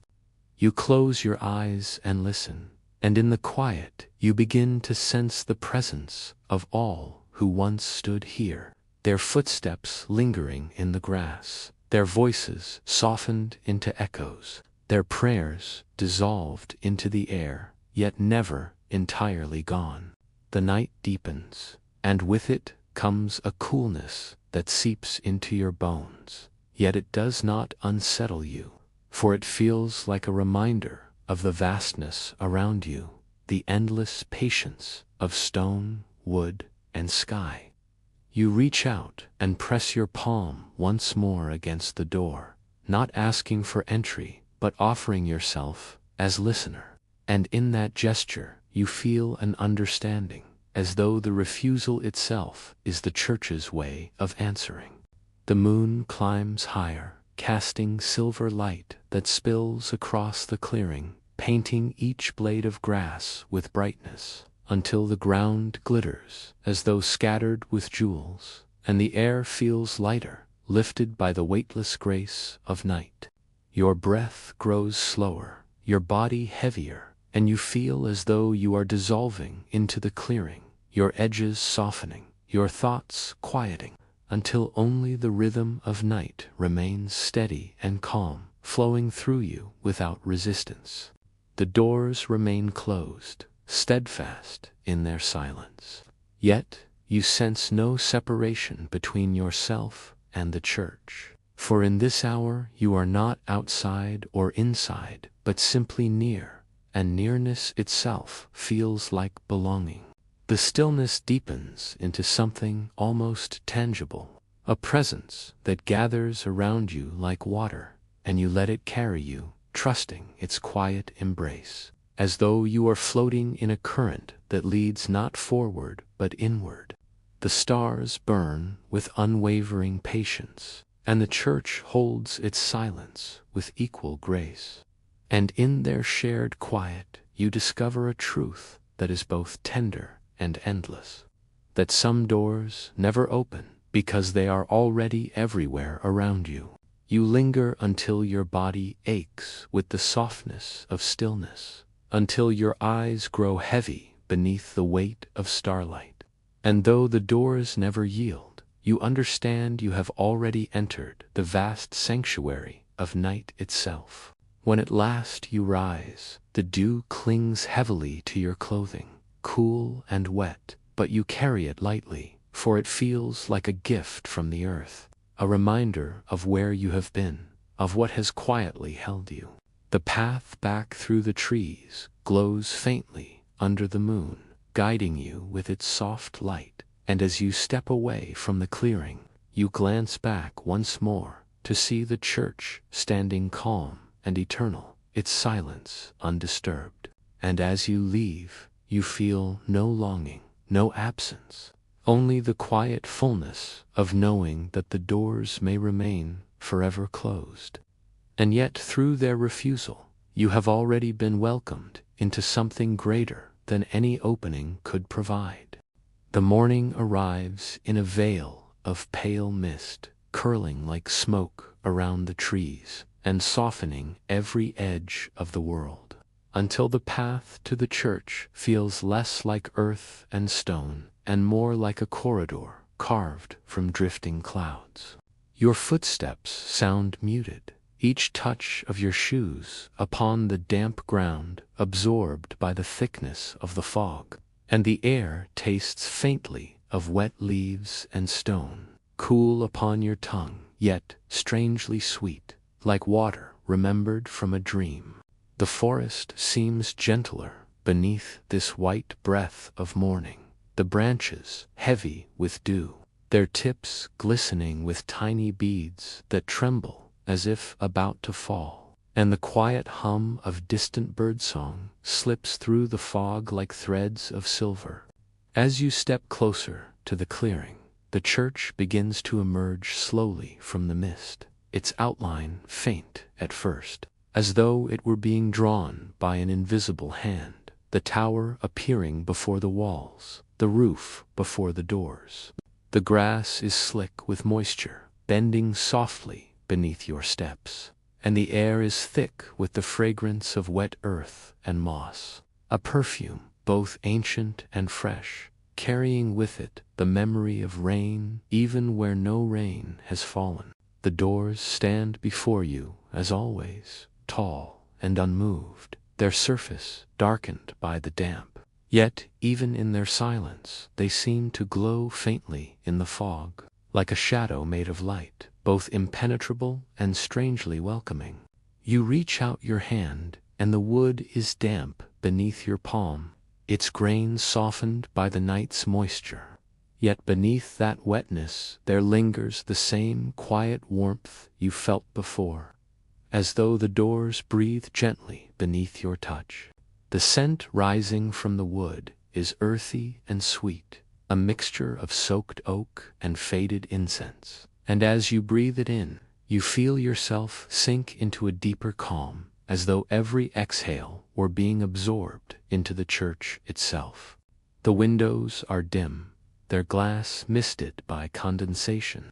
You close your eyes and listen, and in the quiet you begin to sense the presence of all who once stood here, their footsteps lingering in the grass, their voices softened into echoes, their prayers dissolved into the air, yet never entirely gone. The night deepens, and with it comes a coolness that seeps into your bones, yet it does not unsettle you, for it feels like a reminder of the vastness around you, the endless patience of stone, wood, and sky. You reach out and press your palm once more against the door, not asking for entry, but offering yourself as listener. And in that gesture, you feel an understanding, as though the refusal itself is the church's way of answering. The moon climbs higher, casting silver light that spills across the clearing, painting each blade of grass with brightness, until the ground glitters as though scattered with jewels, and the air feels lighter, lifted by the weightless grace of night. Your breath grows slower, your body heavier, and you feel as though you are dissolving into the clearing, your edges softening, your thoughts quieting, until only the rhythm of night remains steady and calm, flowing through you without resistance. The doors remain closed, steadfast in their silence. Yet you sense no separation between yourself and the church. For in this hour you are not outside or inside, but simply near, and nearness itself feels like belonging. The stillness deepens into something almost tangible, a presence that gathers around you like water, and you let it carry you, trusting its quiet embrace, as though you are floating in a current that leads not forward but inward. The stars burn with unwavering patience, and the church holds its silence with equal grace. And in their shared quiet you discover a truth that is both tender and endless, that some doors never open because they are already everywhere around you. You linger until your body aches with the softness of stillness, until your eyes grow heavy beneath the weight of starlight. And though the doors never yield, you understand you have already entered the vast sanctuary of night itself. When at last you rise, the dew clings heavily to your clothing, cool and wet, but you carry it lightly, for it feels like a gift from the earth, a reminder of where you have been, of what has quietly held you. The path back through the trees glows faintly under the moon, guiding you with its soft light, and as you step away from the clearing, you glance back once more to see the church standing calm and eternal, its silence undisturbed. And as you leave, you feel no longing, no absence, only the quiet fullness of knowing that the doors may remain forever closed. And yet through their refusal, you have already been welcomed into something greater than any opening could provide. The morning arrives in a veil of pale mist, curling like smoke around the trees and softening every edge of the world, until the path to the church feels less like earth and stone and more like a corridor carved from drifting clouds. Your footsteps sound muted, each touch of your shoes upon the damp ground absorbed by the thickness of the fog, and the air tastes faintly of wet leaves and stone, cool upon your tongue, yet strangely sweet, like water remembered from a dream. The forest seems gentler beneath this white breath of morning, the branches heavy with dew, their tips glistening with tiny beads that tremble as if about to fall, and the quiet hum of distant birdsong slips through the fog like threads of silver. As you step closer to the clearing, the church begins to emerge slowly from the mist, its outline faint at first, as though it were being drawn by an invisible hand, the tower appearing before the walls, the roof before the doors. The grass is slick with moisture, bending softly beneath your steps, and the air is thick with the fragrance of wet earth and moss, a perfume both ancient and fresh, carrying with it the memory of rain even where no rain has fallen. The doors stand before you, as always, tall and unmoved, their surface darkened by the damp. Yet, even in their silence, they seem to glow faintly in the fog, like a shadow made of light, both impenetrable and strangely welcoming. You reach out your hand, and the wood is damp beneath your palm, its grain softened by the night's moisture. Yet beneath that wetness there lingers the same quiet warmth you felt before, as though the doors breathe gently beneath your touch. The scent rising from the wood is earthy and sweet, a mixture of soaked oak and faded incense, and as you breathe it in, you feel yourself sink into a deeper calm, as though every exhale were being absorbed into the church itself. The windows are dim, their glass misted by condensation,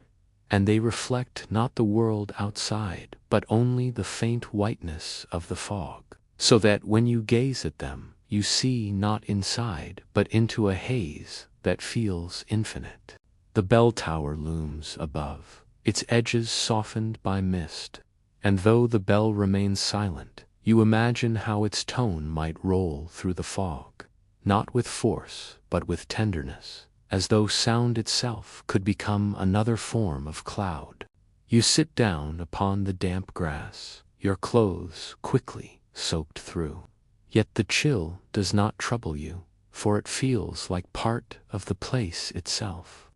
and they reflect not the world outside, but only the faint whiteness of the fog, so that when you gaze at them, you see not inside, but into a haze that feels infinite. The bell tower looms above, its edges softened by mist, and though the bell remains silent, you imagine how its tone might roll through the fog, not with force, but with tenderness, as though sound itself could become another form of cloud. You sit down upon the damp grass, your clothes quickly soaked through. Yet the chill does not trouble you, for it feels like part of the place itself,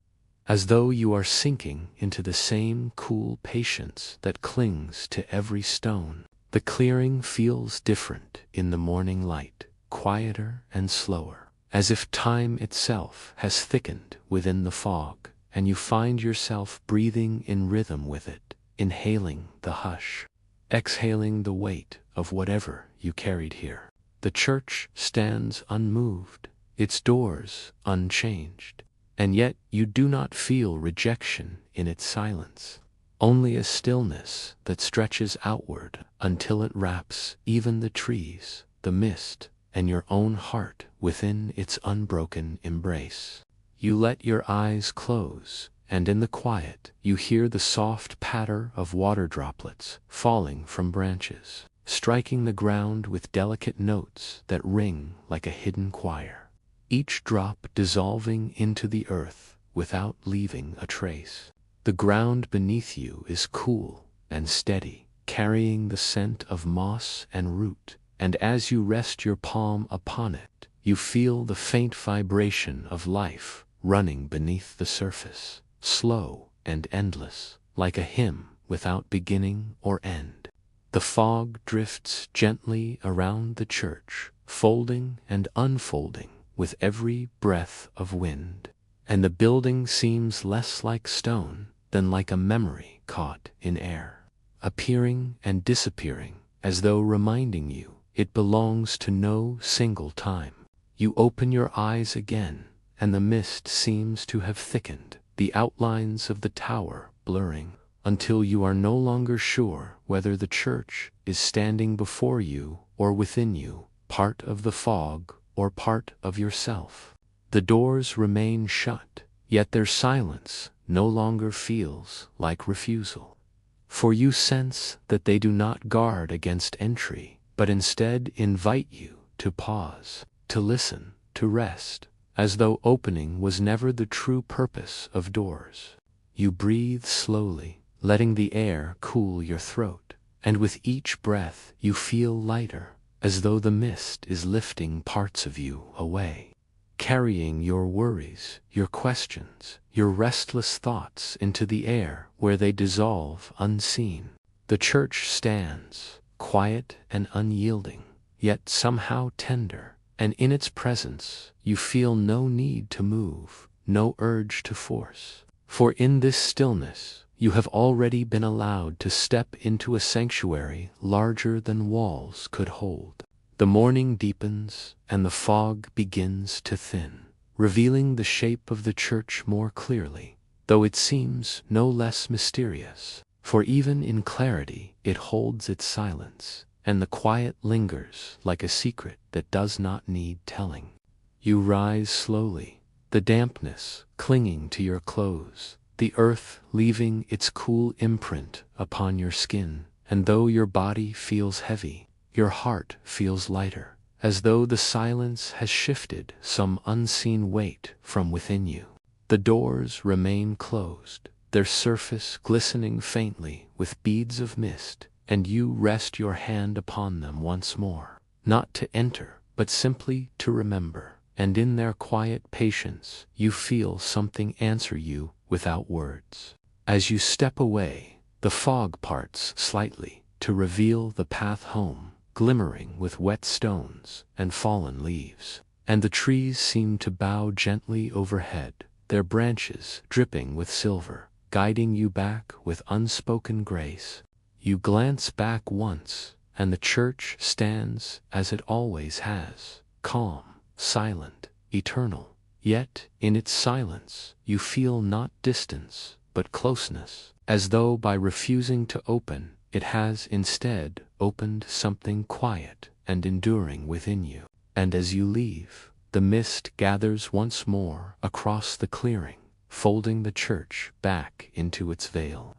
as though you are sinking into the same cool patience that clings to every stone. The clearing feels different in the morning light, quieter and slower, as if time itself has thickened within the fog, and you find yourself breathing in rhythm with it, inhaling the hush, exhaling the weight of whatever you carried here. The church stands unmoved, its doors unchanged, and yet you do not feel rejection in its silence, only a stillness that stretches outward until it wraps even the trees, the mist, and your own heart within its unbroken embrace. You let your eyes close, and in the quiet you hear the soft patter of water droplets falling from branches, striking the ground with delicate notes that ring like a hidden choir, each drop dissolving into the earth without leaving a trace. The ground beneath you is cool and steady, carrying the scent of moss and root, and as you rest your palm upon it, you feel the faint vibration of life running beneath the surface, slow and endless, like a hymn without beginning or end. The fog drifts gently around the church, folding and unfolding with every breath of wind, and the building seems less like stone than like a memory caught in air, appearing and disappearing as though reminding you it belongs to no single time. You open your eyes again, and the mist seems to have thickened, the outlines of the tower blurring, until you are no longer sure whether the church is standing before you or within you, part of the fog or part of yourself. The doors remain shut, yet their silence no longer feels like refusal, for you sense that they do not guard against entry, but instead invite you to pause, to listen, to rest, as though opening was never the true purpose of doors. You breathe slowly, letting the air cool your throat, and with each breath you feel lighter, as though the mist is lifting parts of you away, carrying your worries, your questions, your restless thoughts into the air where they dissolve unseen. The church stands, quiet and unyielding, yet somehow tender, and in its presence you feel no need to move, no urge to force, for in this stillness you have already been allowed to step into a sanctuary larger than walls could hold. The morning deepens, and the fog begins to thin, revealing the shape of the church more clearly, though it seems no less mysterious, for even in clarity it holds its silence, and the quiet lingers like a secret that does not need telling. You rise slowly, the dampness clinging to your clothes, the earth leaving its cool imprint upon your skin, and though your body feels heavy, your heart feels lighter, as though the silence has shifted some unseen weight from within you. The doors remain closed, their surface glistening faintly with beads of mist, and you rest your hand upon them once more, not to enter, but simply to remember, and in their quiet patience you feel something answer you without words. As you step away, the fog parts slightly to reveal the path home, glimmering with wet stones and fallen leaves, and the trees seem to bow gently overhead, their branches dripping with silver, guiding you back with unspoken grace. You glance back once, and the church stands as it always has, calm, silent, eternal. Yet, in its silence, you feel not distance, but closeness, as though by refusing to open, it has instead opened something quiet and enduring within you. And as you leave, the mist gathers once more across the clearing, folding the church back into its veil,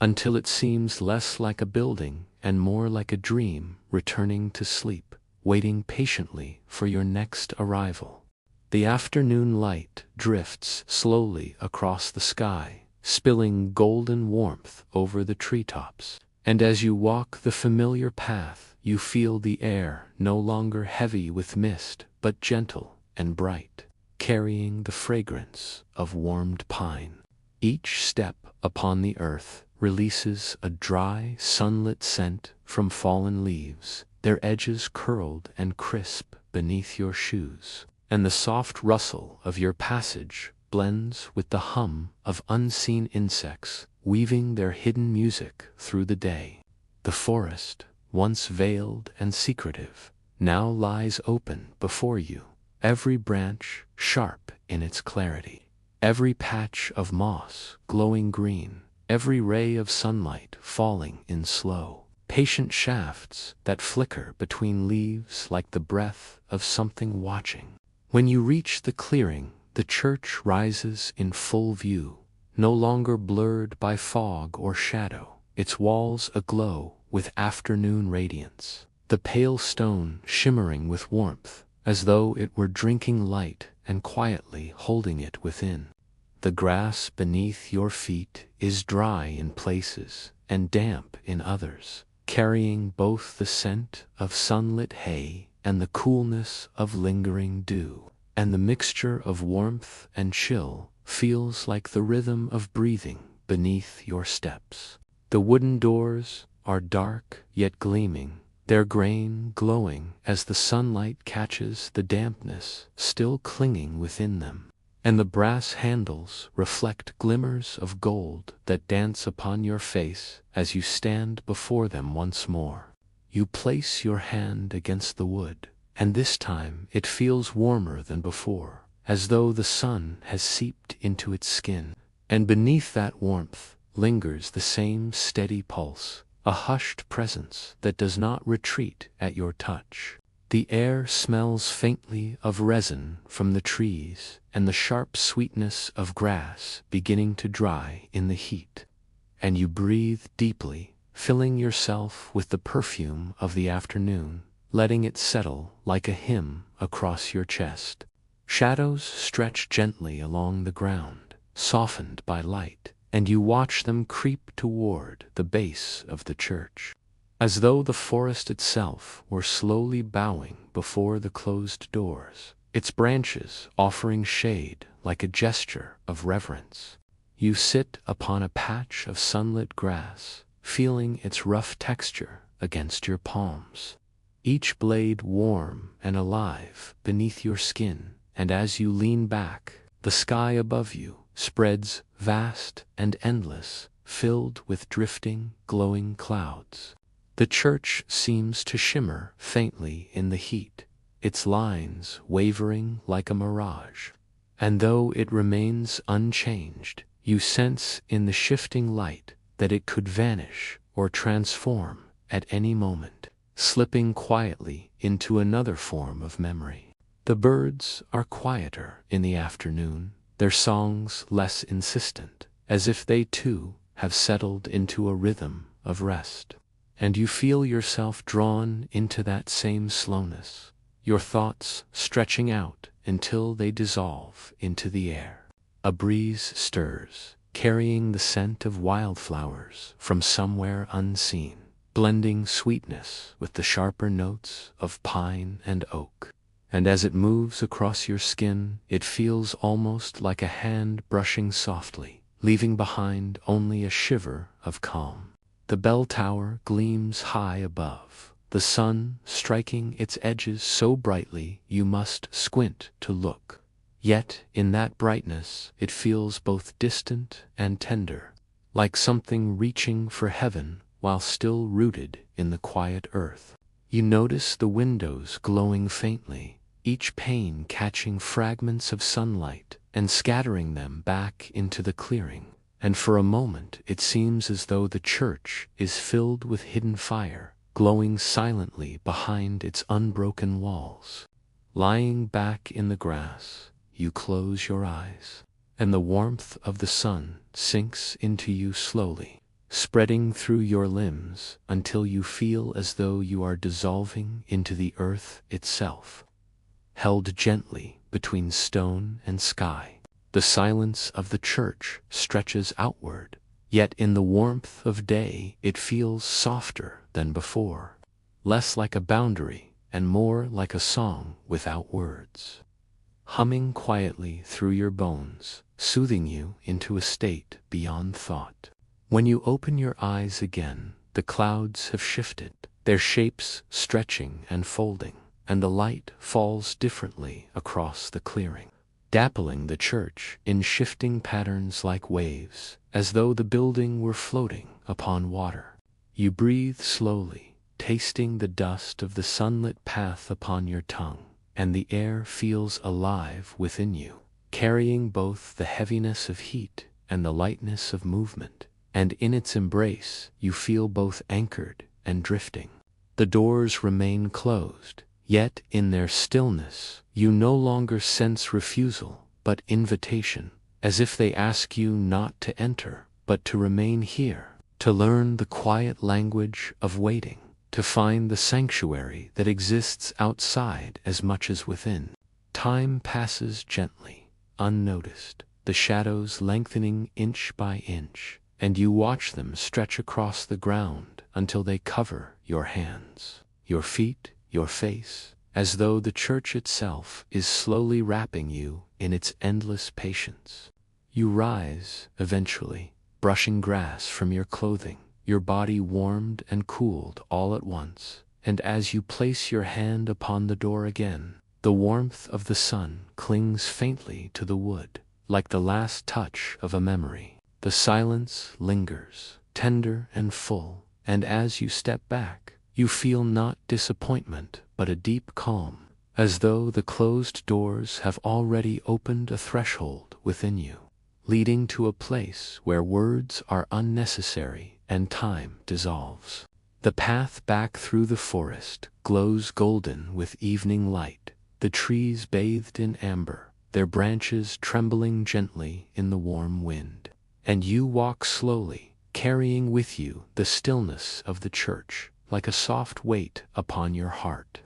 until it seems less like a building and more like a dream returning to sleep, waiting patiently for your next arrival. The afternoon light drifts slowly across the sky, spilling golden warmth over the treetops, and as you walk the familiar path, you feel the air no longer heavy with mist, but gentle and bright, carrying the fragrance of warmed pine. Each step upon the earth releases a dry, sunlit scent from fallen leaves, their edges curled and crisp beneath your shoes, and the soft rustle of your passage blends with the hum of unseen insects weaving their hidden music through the day. The forest, once veiled and secretive, now lies open before you, every branch sharp in its clarity, every patch of moss glowing green, every ray of sunlight falling in slow, patient shafts that flicker between leaves like the breath of something watching. When you reach the clearing, the church rises in full view, no longer blurred by fog or shadow, its walls aglow with afternoon radiance, the pale stone shimmering with warmth, as though it were drinking light and quietly holding it within. The grass beneath your feet is dry in places and damp in others, carrying both the scent of sunlit hay and the coolness of lingering dew, and the mixture of warmth and chill feels like the rhythm of breathing beneath your steps. The wooden doors are dark yet gleaming, their grain glowing as the sunlight catches the dampness still clinging within them, and the brass handles reflect glimmers of gold that dance upon your face as you stand before them once more. You place your hand against the wood, and this time it feels warmer than before, as though the sun has seeped into its skin, and beneath that warmth lingers the same steady pulse, a hushed presence that does not retreat at your touch. The air smells faintly of resin from the trees and the sharp sweetness of grass beginning to dry in the heat, and you breathe deeply, filling yourself with the perfume of the afternoon, letting it settle like a hymn across your chest. Shadows stretch gently along the ground, softened by light, and you watch them creep toward the base of the church, as though the forest itself were slowly bowing before the closed doors, its branches offering shade like a gesture of reverence. You sit upon a patch of sunlit grass, feeling its rough texture against your palms, each blade warm and alive beneath your skin, and as you lean back, the sky above you spreads vast and endless, filled with drifting, glowing clouds. The church seems to shimmer faintly in the heat, its lines wavering like a mirage, and though it remains unchanged, you sense in the shifting light that it could vanish or transform at any moment, slipping quietly into another form of memory. The birds are quieter in the afternoon, their songs less insistent, as if they too have settled into a rhythm of rest. And you feel yourself drawn into that same slowness, your thoughts stretching out until they dissolve into the air. A breeze stirs, carrying the scent of wildflowers from somewhere unseen, blending sweetness with the sharper notes of pine and oak. And as it moves across your skin, it feels almost like a hand brushing softly, leaving behind only a shiver of calm. The bell tower gleams high above, the sun striking its edges so brightly you must squint to look. Yet in that brightness it feels both distant and tender, like something reaching for heaven while still rooted in the quiet earth. You notice the windows glowing faintly, each pane catching fragments of sunlight and scattering them back into the clearing. And for a moment it seems as though the church is filled with hidden fire, glowing silently behind its unbroken walls. Lying back in the grass, you close your eyes, and the warmth of the sun sinks into you slowly, spreading through your limbs until you feel as though you are dissolving into the earth itself. Held gently between stone and sky, the silence of the church stretches outward, yet in the warmth of day it feels softer than before, less like a boundary and more like a song without words, humming quietly through your bones, soothing you into a state beyond thought. When you open your eyes again, the clouds have shifted, their shapes stretching and folding, and the light falls differently across the clearing, dappling the church in shifting patterns like waves, as though the building were floating upon water. You breathe slowly, tasting the dust of the sunlit path upon your tongue, and the air feels alive within you, carrying both the heaviness of heat and the lightness of movement, and in its embrace you feel both anchored and drifting. The doors remain closed, yet in their stillness you no longer sense refusal but invitation, as if they ask you not to enter but to remain here, to learn the quiet language of waiting, to find the sanctuary that exists outside as much as within. Time passes gently, unnoticed, the shadows lengthening inch by inch, and you watch them stretch across the ground until they cover your hands, your feet, your face, as though the church itself is slowly wrapping you in its endless patience. You rise, eventually, brushing grass from your clothing, your body warmed and cooled all at once, and as you place your hand upon the door again, the warmth of the sun clings faintly to the wood, like the last touch of a memory. The silence lingers, tender and full, and as you step back, you feel not disappointment but a deep calm, as though the closed doors have already opened a threshold within you, leading to a place where words are unnecessary and time dissolves. The path back through the forest glows golden with evening light, the trees bathed in amber, their branches trembling gently in the warm wind. And you walk slowly, carrying with you the stillness of the church, like a soft weight upon your heart.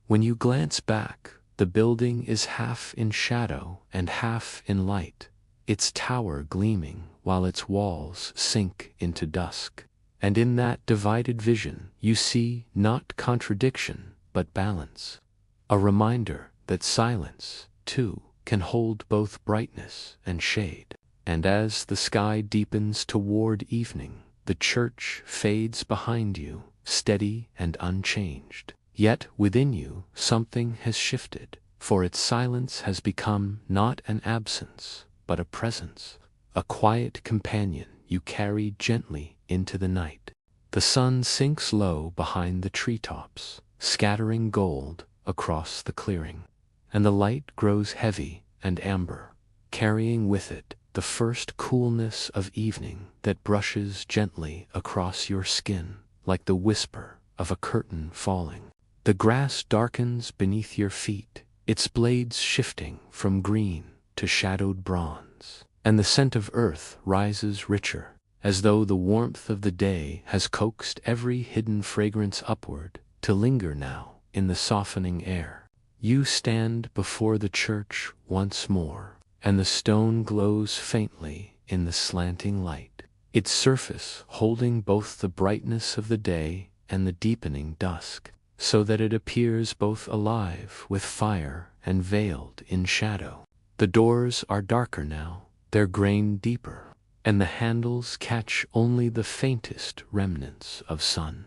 When you glance back, the building is half in shadow and half in light, its tower gleaming while its walls sink into dusk. And in that divided vision, you see not contradiction, but balance. A reminder that silence, too, can hold both brightness and shade. And as the sky deepens toward evening, the church fades behind you, steady and unchanged. Yet within you something has shifted, for its silence has become not an absence, but a presence, a quiet companion you carry gently into the night. The sun sinks low behind the treetops, scattering gold across the clearing, and the light grows heavy and amber, carrying with it the first coolness of evening that brushes gently across your skin like the whisper of a curtain falling. The grass darkens beneath your feet, its blades shifting from green to shadowed bronze, and the scent of earth rises richer, as though the warmth of the day has coaxed every hidden fragrance upward to linger now in the softening air. You stand before the church once more, and the stone glows faintly in the slanting light, its surface holding both the brightness of the day and the deepening dusk, so that it appears both alive with fire and veiled in shadow. The doors are darker now, their grain deeper, and the handles catch only the faintest remnants of sun,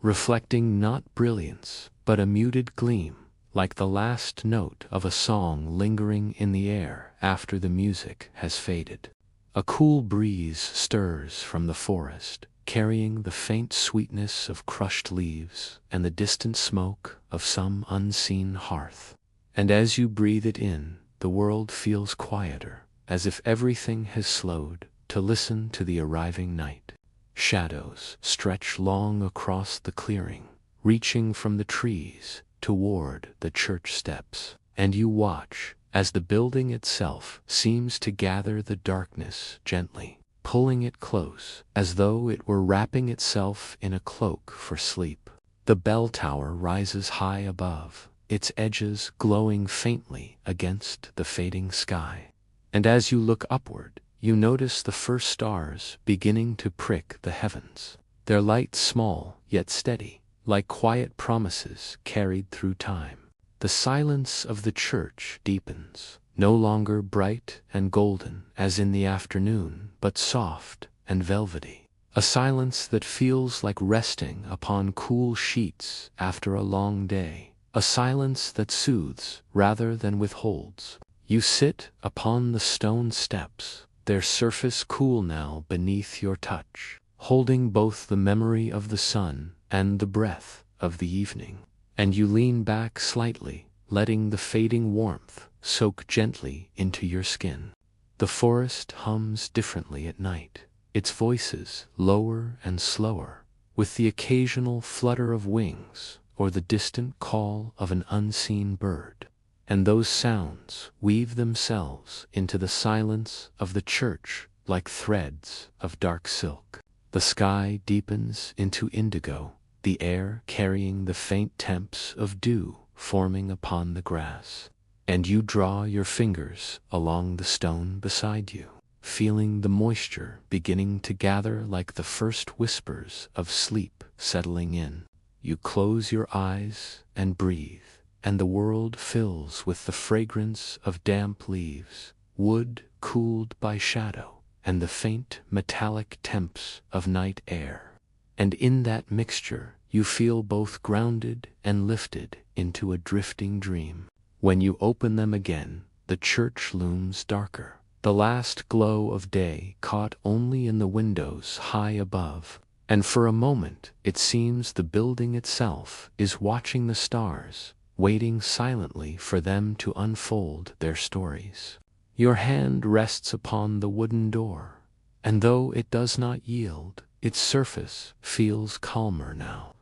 reflecting not brilliance but a muted gleam, like the last note of a song lingering in the air after the music has faded. A cool breeze stirs from the forest, carrying the faint sweetness of crushed leaves and the distant smoke of some unseen hearth. And as you breathe it in, the world feels quieter, as if everything has slowed to listen to the arriving night. Shadows stretch long across the clearing, reaching from the trees toward the church steps, and you watch as the building itself seems to gather the darkness gently, pulling it close as though it were wrapping itself in a cloak for sleep. The bell tower rises high above, its edges glowing faintly against the fading sky, and as you look upward, you notice the first stars beginning to prick the heavens, their light small yet steady, like quiet promises carried through time. The silence of the church deepens, no longer bright and golden as in the afternoon, but soft and velvety, a silence that feels like resting upon cool sheets after a long day, a silence that soothes rather than withholds. You sit upon the stone steps, their surface cool now beneath your touch, holding both the memory of the sun and the breath of the evening, and you lean back slightly, letting the fading warmth soak gently into your skin. The forest hums differently at night, its voices lower and slower, with the occasional flutter of wings or the distant call of an unseen bird, and those sounds weave themselves into the silence of the church like threads of dark silk. The sky deepens into indigo, the air carrying the faint temps of dew forming upon the grass, and you draw your fingers along the stone beside you, feeling the moisture beginning to gather like the first whispers of sleep settling in. You close your eyes and breathe, and the world fills with the fragrance of damp leaves, wood cooled by shadow, and the faint metallic temps of night air. And in that mixture you feel both grounded and lifted into a drifting dream. When you open them again, the church looms darker, the last glow of day caught only in the windows high above, and for a moment it seems the building itself is watching the stars, waiting silently for them to unfold their stories. Your hand rests upon the wooden door, and though it does not yield, its surface feels calmer now,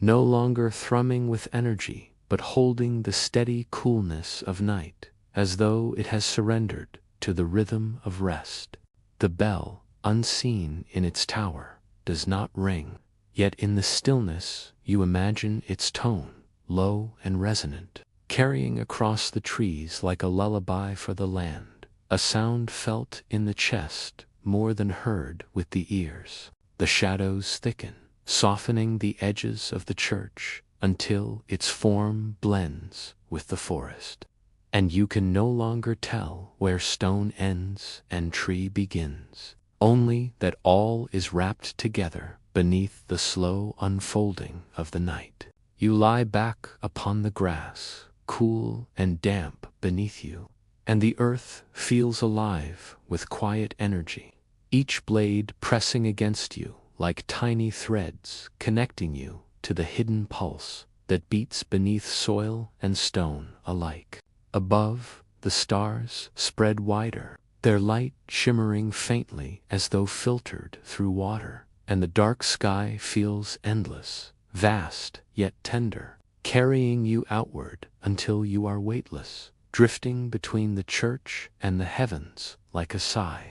no longer thrumming with energy, but holding the steady coolness of night, as though it has surrendered to the rhythm of rest. The bell, unseen in its tower, does not ring, yet in the stillness you imagine its tone, low and resonant, carrying across the trees like a lullaby for the land, a sound felt in the chest more than heard with the ears. The shadows thicken, softening the edges of the church until its form blends with the forest, and you can no longer tell where stone ends and tree begins, only that all is wrapped together beneath the slow unfolding of the night. You lie back upon the grass, cool and damp beneath you, and the earth feels alive with quiet energy, each blade pressing against you like tiny threads connecting you to the hidden pulse that beats beneath soil and stone alike. Above, the stars spread wider, their light shimmering faintly as though filtered through water, and the dark sky feels endless, vast yet tender, carrying you outward until you are weightless, drifting between the church and the heavens like a sigh.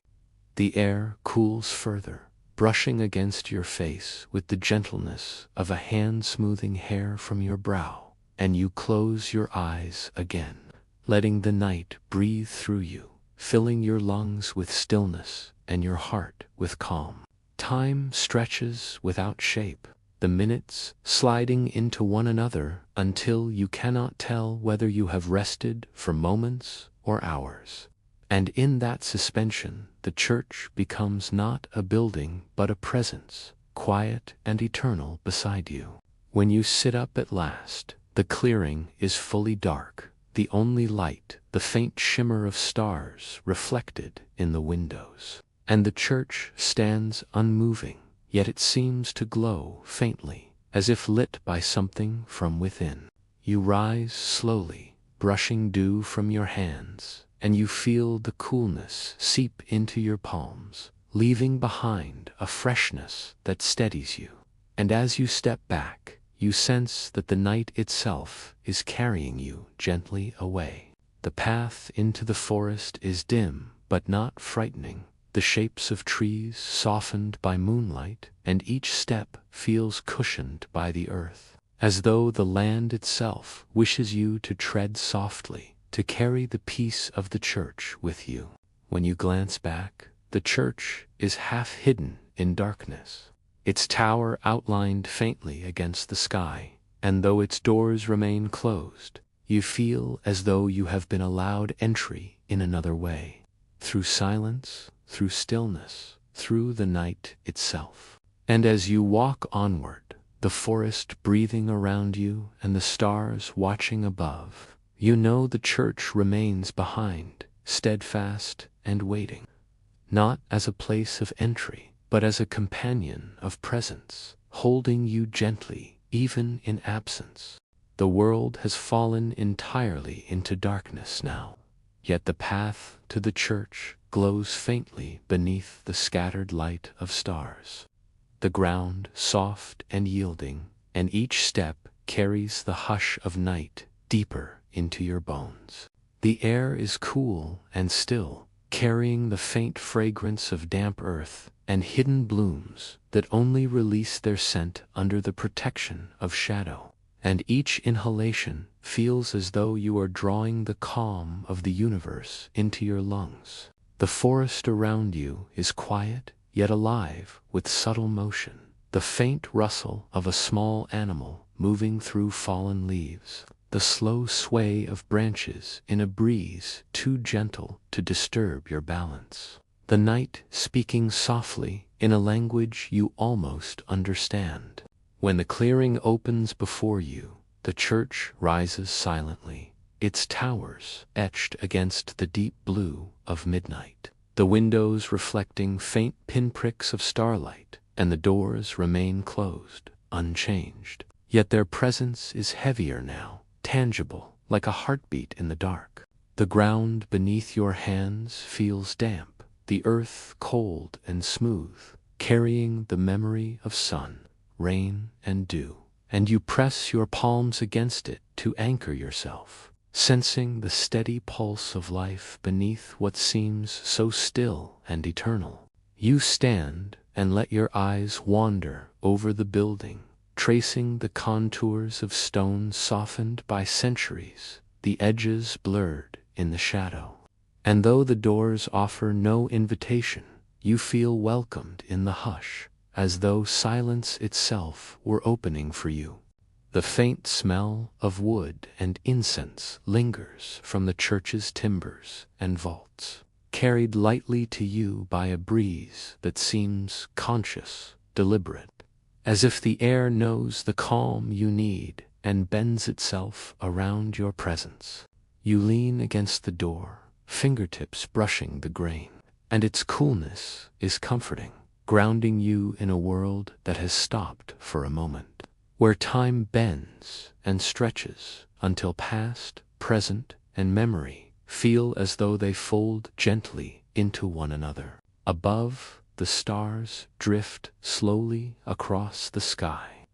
The air cools further, brushing against your face with the gentleness of a hand smoothing hair from your brow, and you close your eyes again, letting the night breathe through you, filling your lungs with stillness and your heart with calm. Time stretches without shape, the minutes sliding into one another until you cannot tell whether you have rested for moments or hours. And in that suspension, the church becomes not a building but a presence, quiet and eternal beside you. When you sit up at last, the clearing is fully dark, the only light, the faint shimmer of stars reflected in the windows. And the church stands unmoving, yet it seems to glow faintly, as if lit by something from within. You rise slowly, brushing dew from your hands, and you feel the coolness seep into your palms, leaving behind a freshness that steadies you. And as you step back, you sense that the night itself is carrying you gently away. The path into the forest is dim, but not frightening. The shapes of trees softened by moonlight, and each step feels cushioned by the earth, as though the land itself wishes you to tread softly, to carry the peace of the church with you. When you glance back, the church is half hidden in darkness, its tower outlined faintly against the sky, and though its doors remain closed, you feel as though you have been allowed entry in another way, through silence, through stillness, through the night itself. And as you walk onward, the forest breathing around you and the stars watching above, you know the church remains behind, steadfast and waiting, not as a place of entry, but as a companion of presence, holding you gently even in absence. The world has fallen entirely into darkness now, yet the path to the church glows faintly beneath the scattered light of stars. The ground soft and yielding, and each step carries the hush of night deeper into your bones. The air is cool and still, carrying the faint fragrance of damp earth and hidden blooms that only release their scent under the protection of shadow. And each inhalation feels as though you are drawing the calm of the universe into your lungs. The forest around you is quiet yet alive with subtle motion, the faint rustle of a small animal moving through fallen leaves, the slow sway of branches in a breeze too gentle to disturb your balance. The night speaking softly in a language you almost understand. When the clearing opens before you, the church rises silently, its towers etched against the deep blue of midnight, the windows reflecting faint pinpricks of starlight, and the doors remain closed, unchanged. Yet their presence is heavier now, tangible, like a heartbeat in the dark. The ground beneath your hands feels damp, the earth cold and smooth, carrying the memory of sun, rain, and dew, and you press your palms against it to anchor yourself, sensing the steady pulse of life beneath what seems so still and eternal. You stand and let your eyes wander over the building, tracing the contours of stone softened by centuries, the edges blurred in the shadow. And though the doors offer no invitation, you feel welcomed in the hush, as though silence itself were opening for you. The faint smell of wood and incense lingers from the church's timbers and vaults, carried lightly to you by a breeze that seems conscious, deliberate, as if the air knows the calm you need and bends itself around your presence. You lean against the door, fingertips brushing the grain, and its coolness is comforting, grounding you in a world that has stopped for a moment, where time bends and stretches until past, present, and memory feel as though they fold gently into one another. Above, the stars drift slowly across the sky,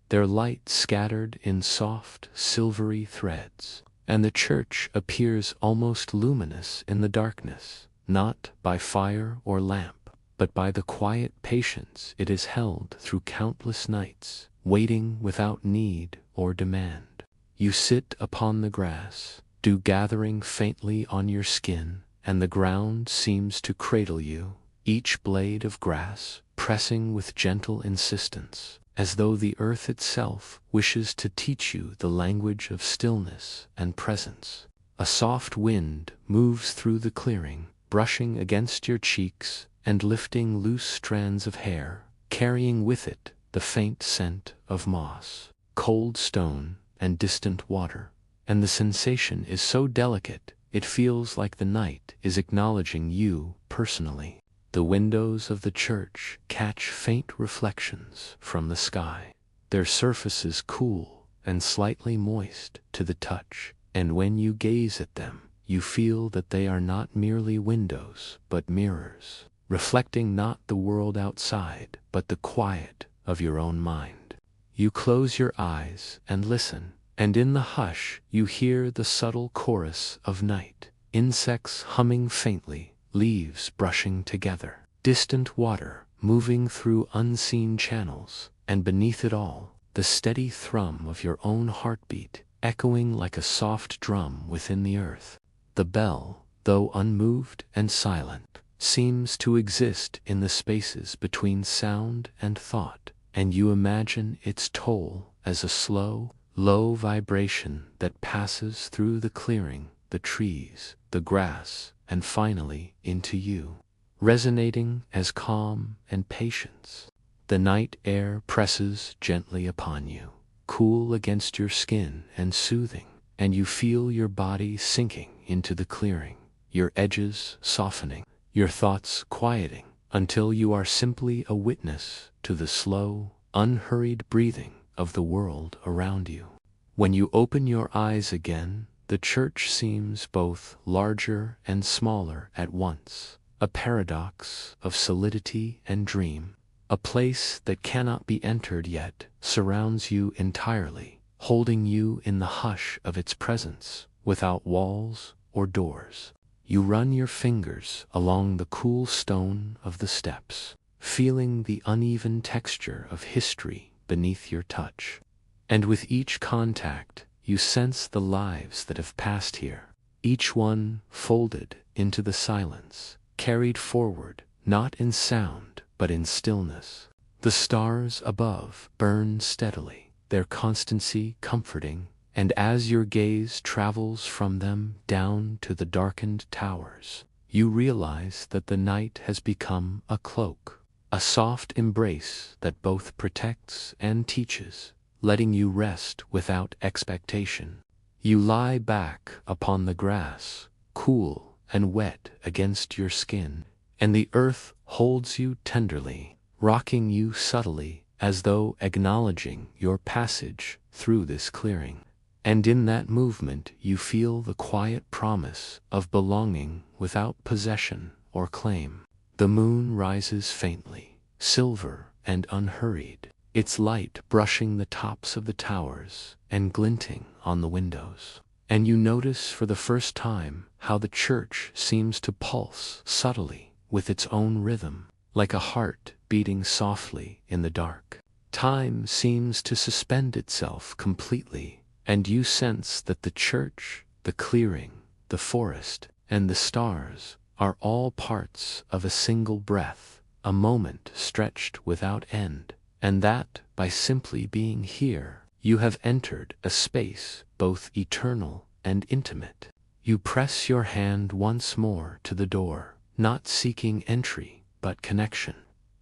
their light scattered in soft, silvery threads, and the church appears almost luminous in the darkness, not by fire or lamp, but by the quiet patience it has held through countless nights, waiting without need or demand. You sit upon the grass, dew gathering faintly on your skin, and the ground seems to cradle you, each blade of grass pressing with gentle insistence, as though the earth itself wishes to teach you the language of stillness and presence. A soft wind moves through the clearing, brushing against your cheeks and lifting loose strands of hair, carrying with it the faint scent of moss, cold stone, and distant water. And the sensation is so delicate, it feels like the night is acknowledging you personally. The windows of the church catch faint reflections from the sky, their surfaces cool and slightly moist to the touch, and when you gaze at them, you feel that they are not merely windows but mirrors, reflecting not the world outside but the quiet of your own mind. You close your eyes and listen, and in the hush you hear the subtle chorus of night, insects humming faintly, leaves brushing together, distant water moving through unseen channels, and beneath it all, the steady thrum of your own heartbeat, echoing like a soft drum within the earth. The bell, though unmoved and silent, seems to exist in the spaces between sound and thought, and you imagine its toll as a slow, low vibration that passes through the clearing, the trees, the grass, and finally into you, resonating as calm and patience. The night air presses gently upon you, cool against your skin and soothing, and you feel your body sinking into the clearing, your edges softening, your thoughts quieting, until you are simply a witness to the slow, unhurried breathing of the world around you. When you open your eyes again, the church seems both larger and smaller at once, a paradox of solidity and dream. A place that cannot be entered yet surrounds you entirely, holding you in the hush of its presence, without walls or doors. You run your fingers along the cool stone of the steps, feeling the uneven texture of history beneath your touch. And with each contact, you sense the lives that have passed here, each one folded into the silence, carried forward, not in sound, but in stillness. The stars above burn steadily, their constancy comforting, and as your gaze travels from them down to the darkened towers, you realize that the night has become a cloak, a soft embrace that both protects and teaches, letting you rest without expectation. You lie back upon the grass, cool and wet against your skin, and the earth holds you tenderly, rocking you subtly as though acknowledging your passage through this clearing. And in that movement you feel the quiet promise of belonging without possession or claim. The moon rises faintly, silver and unhurried, its light brushing the tops of the towers and glinting on the windows. And you notice for the first time how the church seems to pulse subtly with its own rhythm, like a heart beating softly in the dark. Time seems to suspend itself completely, and you sense that the church, the clearing, the forest, and the stars are all parts of a single breath, a moment stretched without end, and that, by simply being here, you have entered a space both eternal and intimate. You press your hand once more to the door, not seeking entry, but connection,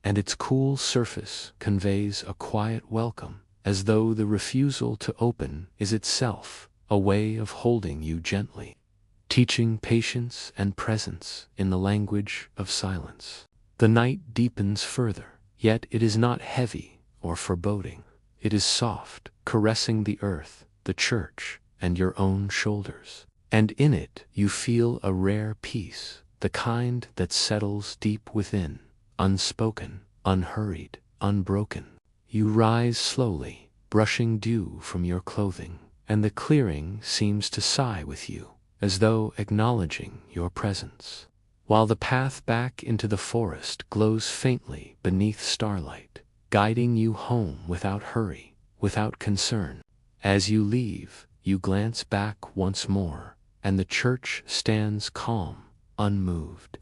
and its cool surface conveys a quiet welcome, as though the refusal to open is itself a way of holding you gently, teaching patience and presence in the language of silence. The night deepens further, yet it is not heavy or foreboding. It is soft, caressing the earth, the church, and your own shoulders. and in it you feel a rare peace, the kind that settles deep within, unspoken, unhurried, unbroken. You rise slowly, brushing dew from your clothing, and the clearing seems to sigh with you, as though acknowledging your presence, while the path back into the forest glows faintly beneath starlight, guiding you home without hurry, without concern. As you leave, you glance back once more, and the church stands calm, unmoved.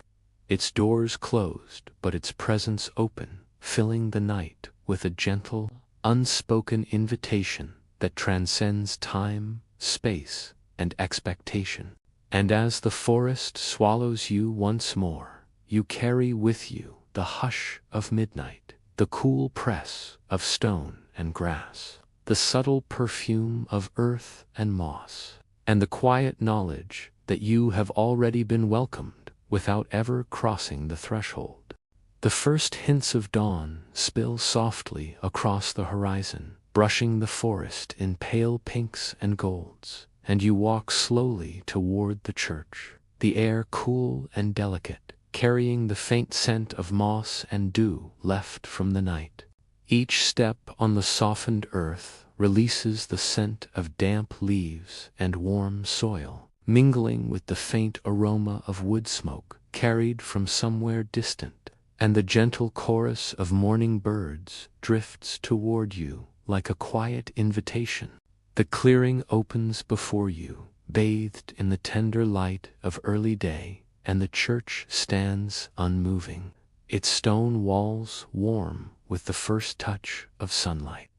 Its doors closed, but its presence open, filling the night with a gentle, unspoken invitation that transcends time, space, and expectation. And as the forest swallows you once more, you carry with you the hush of midnight, the cool press of stone and grass, the subtle perfume of earth and moss, and the quiet knowledge that you have already been welcomed without ever crossing the threshold. The first hints of dawn spill softly across the horizon, brushing the forest in pale pinks and golds, and you walk slowly toward the church, the air cool and delicate, carrying the faint scent of moss and dew left from the night. Each step on the softened earth releases the scent of damp leaves and warm soil, mingling with the faint aroma of wood smoke carried from somewhere distant, and the gentle chorus of morning birds drifts toward you like a quiet invitation. The clearing opens before you, bathed in the tender light of early day, and the church stands unmoving, its stone walls warm with the first touch of sunlight,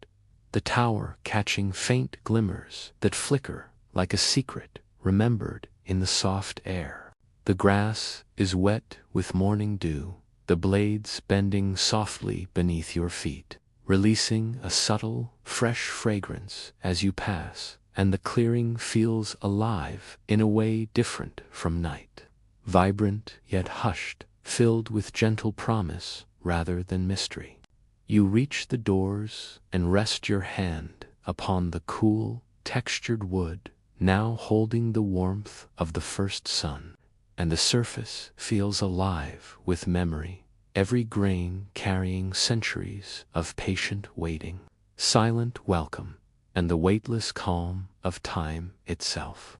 the tower catching faint glimmers that flicker like a secret remembered in the soft air. The grass is wet with morning dew, the blades bending softly beneath your feet, releasing a subtle, fresh fragrance as you pass, and the clearing feels alive in a way different from night, vibrant yet hushed, filled with gentle promise rather than mystery. You reach the doors and rest your hand upon the cool, textured wood, now holding the warmth of the first sun, and the surface feels alive with memory, every grain carrying centuries of patient waiting, silent welcome, and the weightless calm of time itself.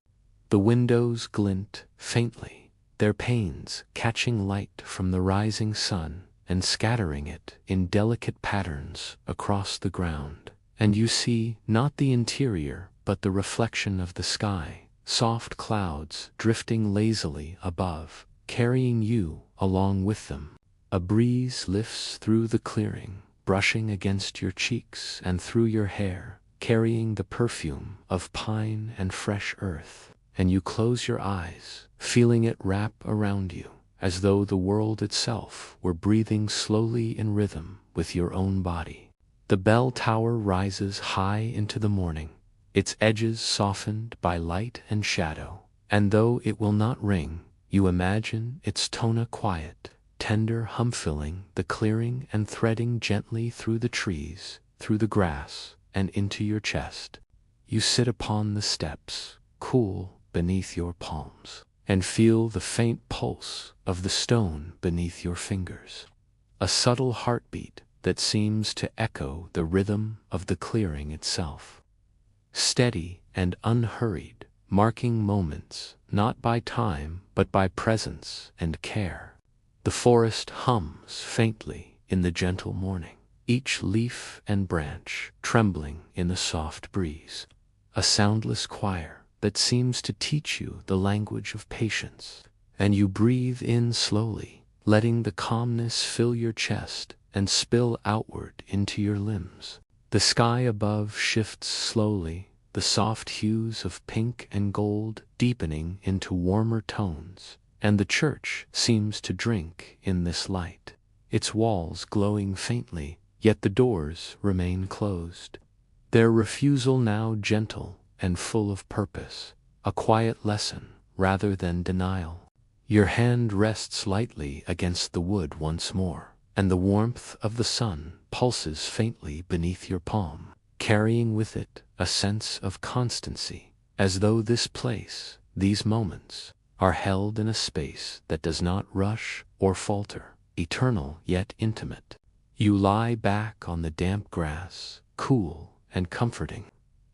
The windows glint faintly, their panes catching light from the rising sun and scattering it in delicate patterns across the ground, and you see not the interior but the reflection of the sky, soft clouds drifting lazily above, carrying you along with them. A breeze lifts through the clearing, brushing against your cheeks and through your hair, carrying the perfume of pine and fresh earth, and you close your eyes, feeling it wrap around you, as though the world itself were breathing slowly in rhythm with your own body. The bell tower rises high into the morning, its edges softened by light and shadow, and though it will not ring, you imagine its tone quiet, tender hum filling the clearing and threading gently through the trees, through the grass, and into your chest. You sit upon the steps, cool beneath your palms, and feel the faint pulse of the stone beneath your fingers, a subtle heartbeat that seems to echo the rhythm of the clearing itself. Steady and unhurried, marking moments not by time but by presence and care. The forest hums faintly in the gentle morning, each leaf and branch trembling in the soft breeze, a soundless choir that seems to teach you the language of patience, and you breathe in slowly, letting the calmness fill your chest and spill outward into your limbs. The sky above shifts slowly, the soft hues of pink and gold deepening into warmer tones, and the church seems to drink in this light, its walls glowing faintly, yet the doors remain closed, their refusal now gentle and full of purpose, a quiet lesson rather than denial. Your hand rests lightly against the wood once more, and the warmth of the sun pulses faintly beneath your palm, carrying with it a sense of constancy, as though this place, These moments are held in a space that does not rush or falter, eternal yet intimate. You lie back on the damp grass, cool and comforting,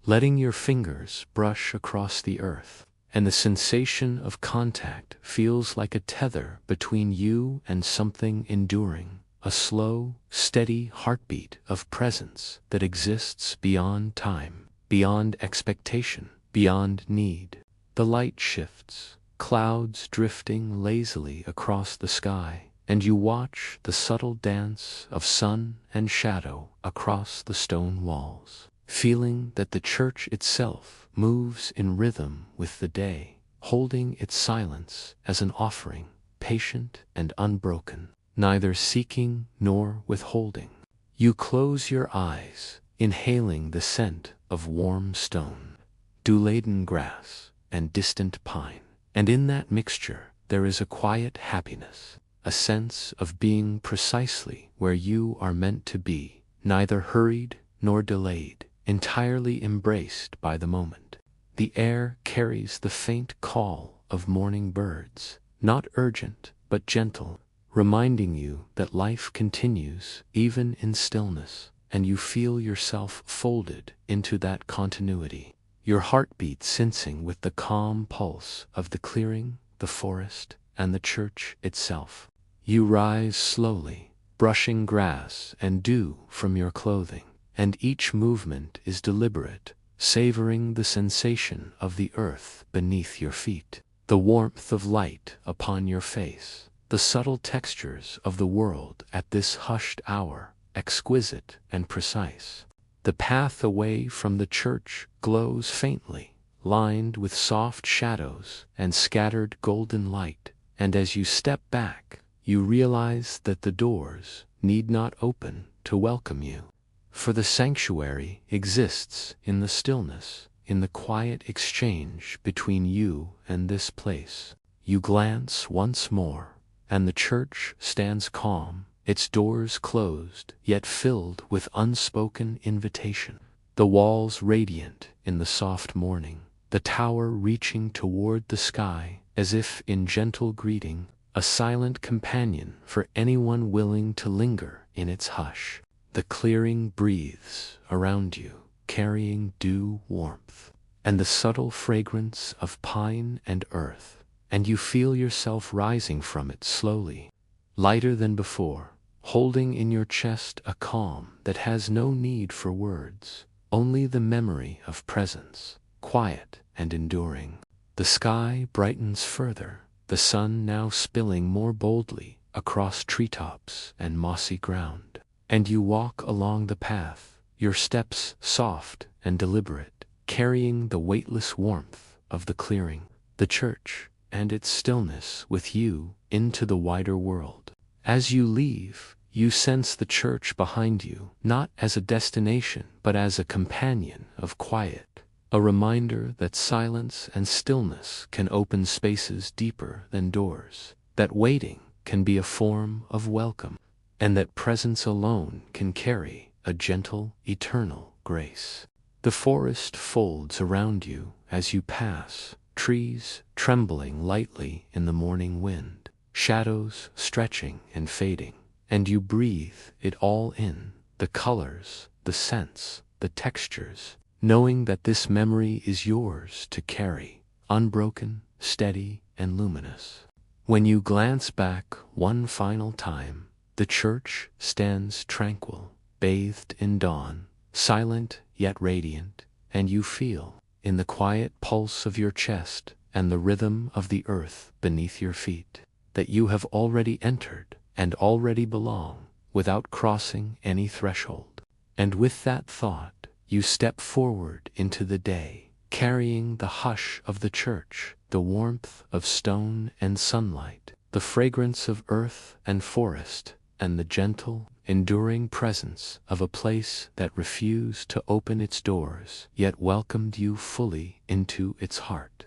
letting your fingers brush across the earth, and the sensation of contact feels like a tether between you and something enduring, a slow, steady heartbeat of presence that exists beyond time, beyond expectation, beyond need. The light shifts, clouds drifting lazily across the sky, and you watch the subtle dance of sun and shadow across the stone walls, feeling that the church itself moves in rhythm with the day, holding its silence as an offering, patient and unbroken, neither seeking nor withholding. You close your eyes, inhaling the scent of warm stone, dew-laden grass, and distant pine, and in that mixture there is a quiet happiness, a sense of being precisely where you are meant to be, neither hurried nor delayed, entirely embraced by the moment. The air carries the faint call of morning birds, not urgent but gentle, reminding you that life continues even in stillness, and you feel yourself folded into that continuity, your heartbeat sensing with the calm pulse of the clearing, the forest, and the church itself. You rise slowly, brushing grass and dew from your clothing, and each movement is deliberate, savoring the sensation of the earth beneath your feet, the warmth of light upon your face, the subtle textures of the world at this hushed hour, exquisite and precise. The path away from the church glows faintly, lined with soft shadows and scattered golden light, and as you step back, you realize that the doors need not open to welcome you. For the sanctuary exists in the stillness, in the quiet exchange between you and this place. You glance once more, and the church stands calm, its doors closed, yet filled with unspoken invitation. The walls radiant in the soft morning, the tower reaching toward the sky as if in gentle greeting, a silent companion for anyone willing to linger in its hush. The clearing breathes around you, carrying dew warmth, and the subtle fragrance of pine and earth, and you feel yourself rising from it slowly, lighter than before, holding in your chest a calm that has no need for words, only the memory of presence, quiet and enduring. The sky brightens further, the sun now spilling more boldly across treetops and mossy ground, and you walk along the path, your steps soft and deliberate, carrying the weightless warmth of the clearing, the church, and its stillness with you into the wider world. As you leave, you sense the church behind you, not as a destination but as a companion of quiet, a reminder that silence and stillness can open spaces deeper than doors, that waiting can be a form of welcome, and that presence alone can carry a gentle, eternal grace. The forest folds around you as you pass, trees trembling lightly in the morning wind, shadows stretching and fading, and you breathe it all in, the colors, the scents, the textures, knowing that this memory is yours to carry, unbroken, steady, and luminous. When you glance back one final time, the church stands tranquil, bathed in dawn, silent yet radiant, and you feel, in the quiet pulse of your chest and the rhythm of the earth beneath your feet, that you have already entered and already belong without crossing any threshold. And with that thought, you step forward into the day, carrying the hush of the church, the warmth of stone and sunlight, the fragrance of earth and forest, and the gentle, enduring presence of a place that refused to open its doors, yet welcomed you fully into its heart.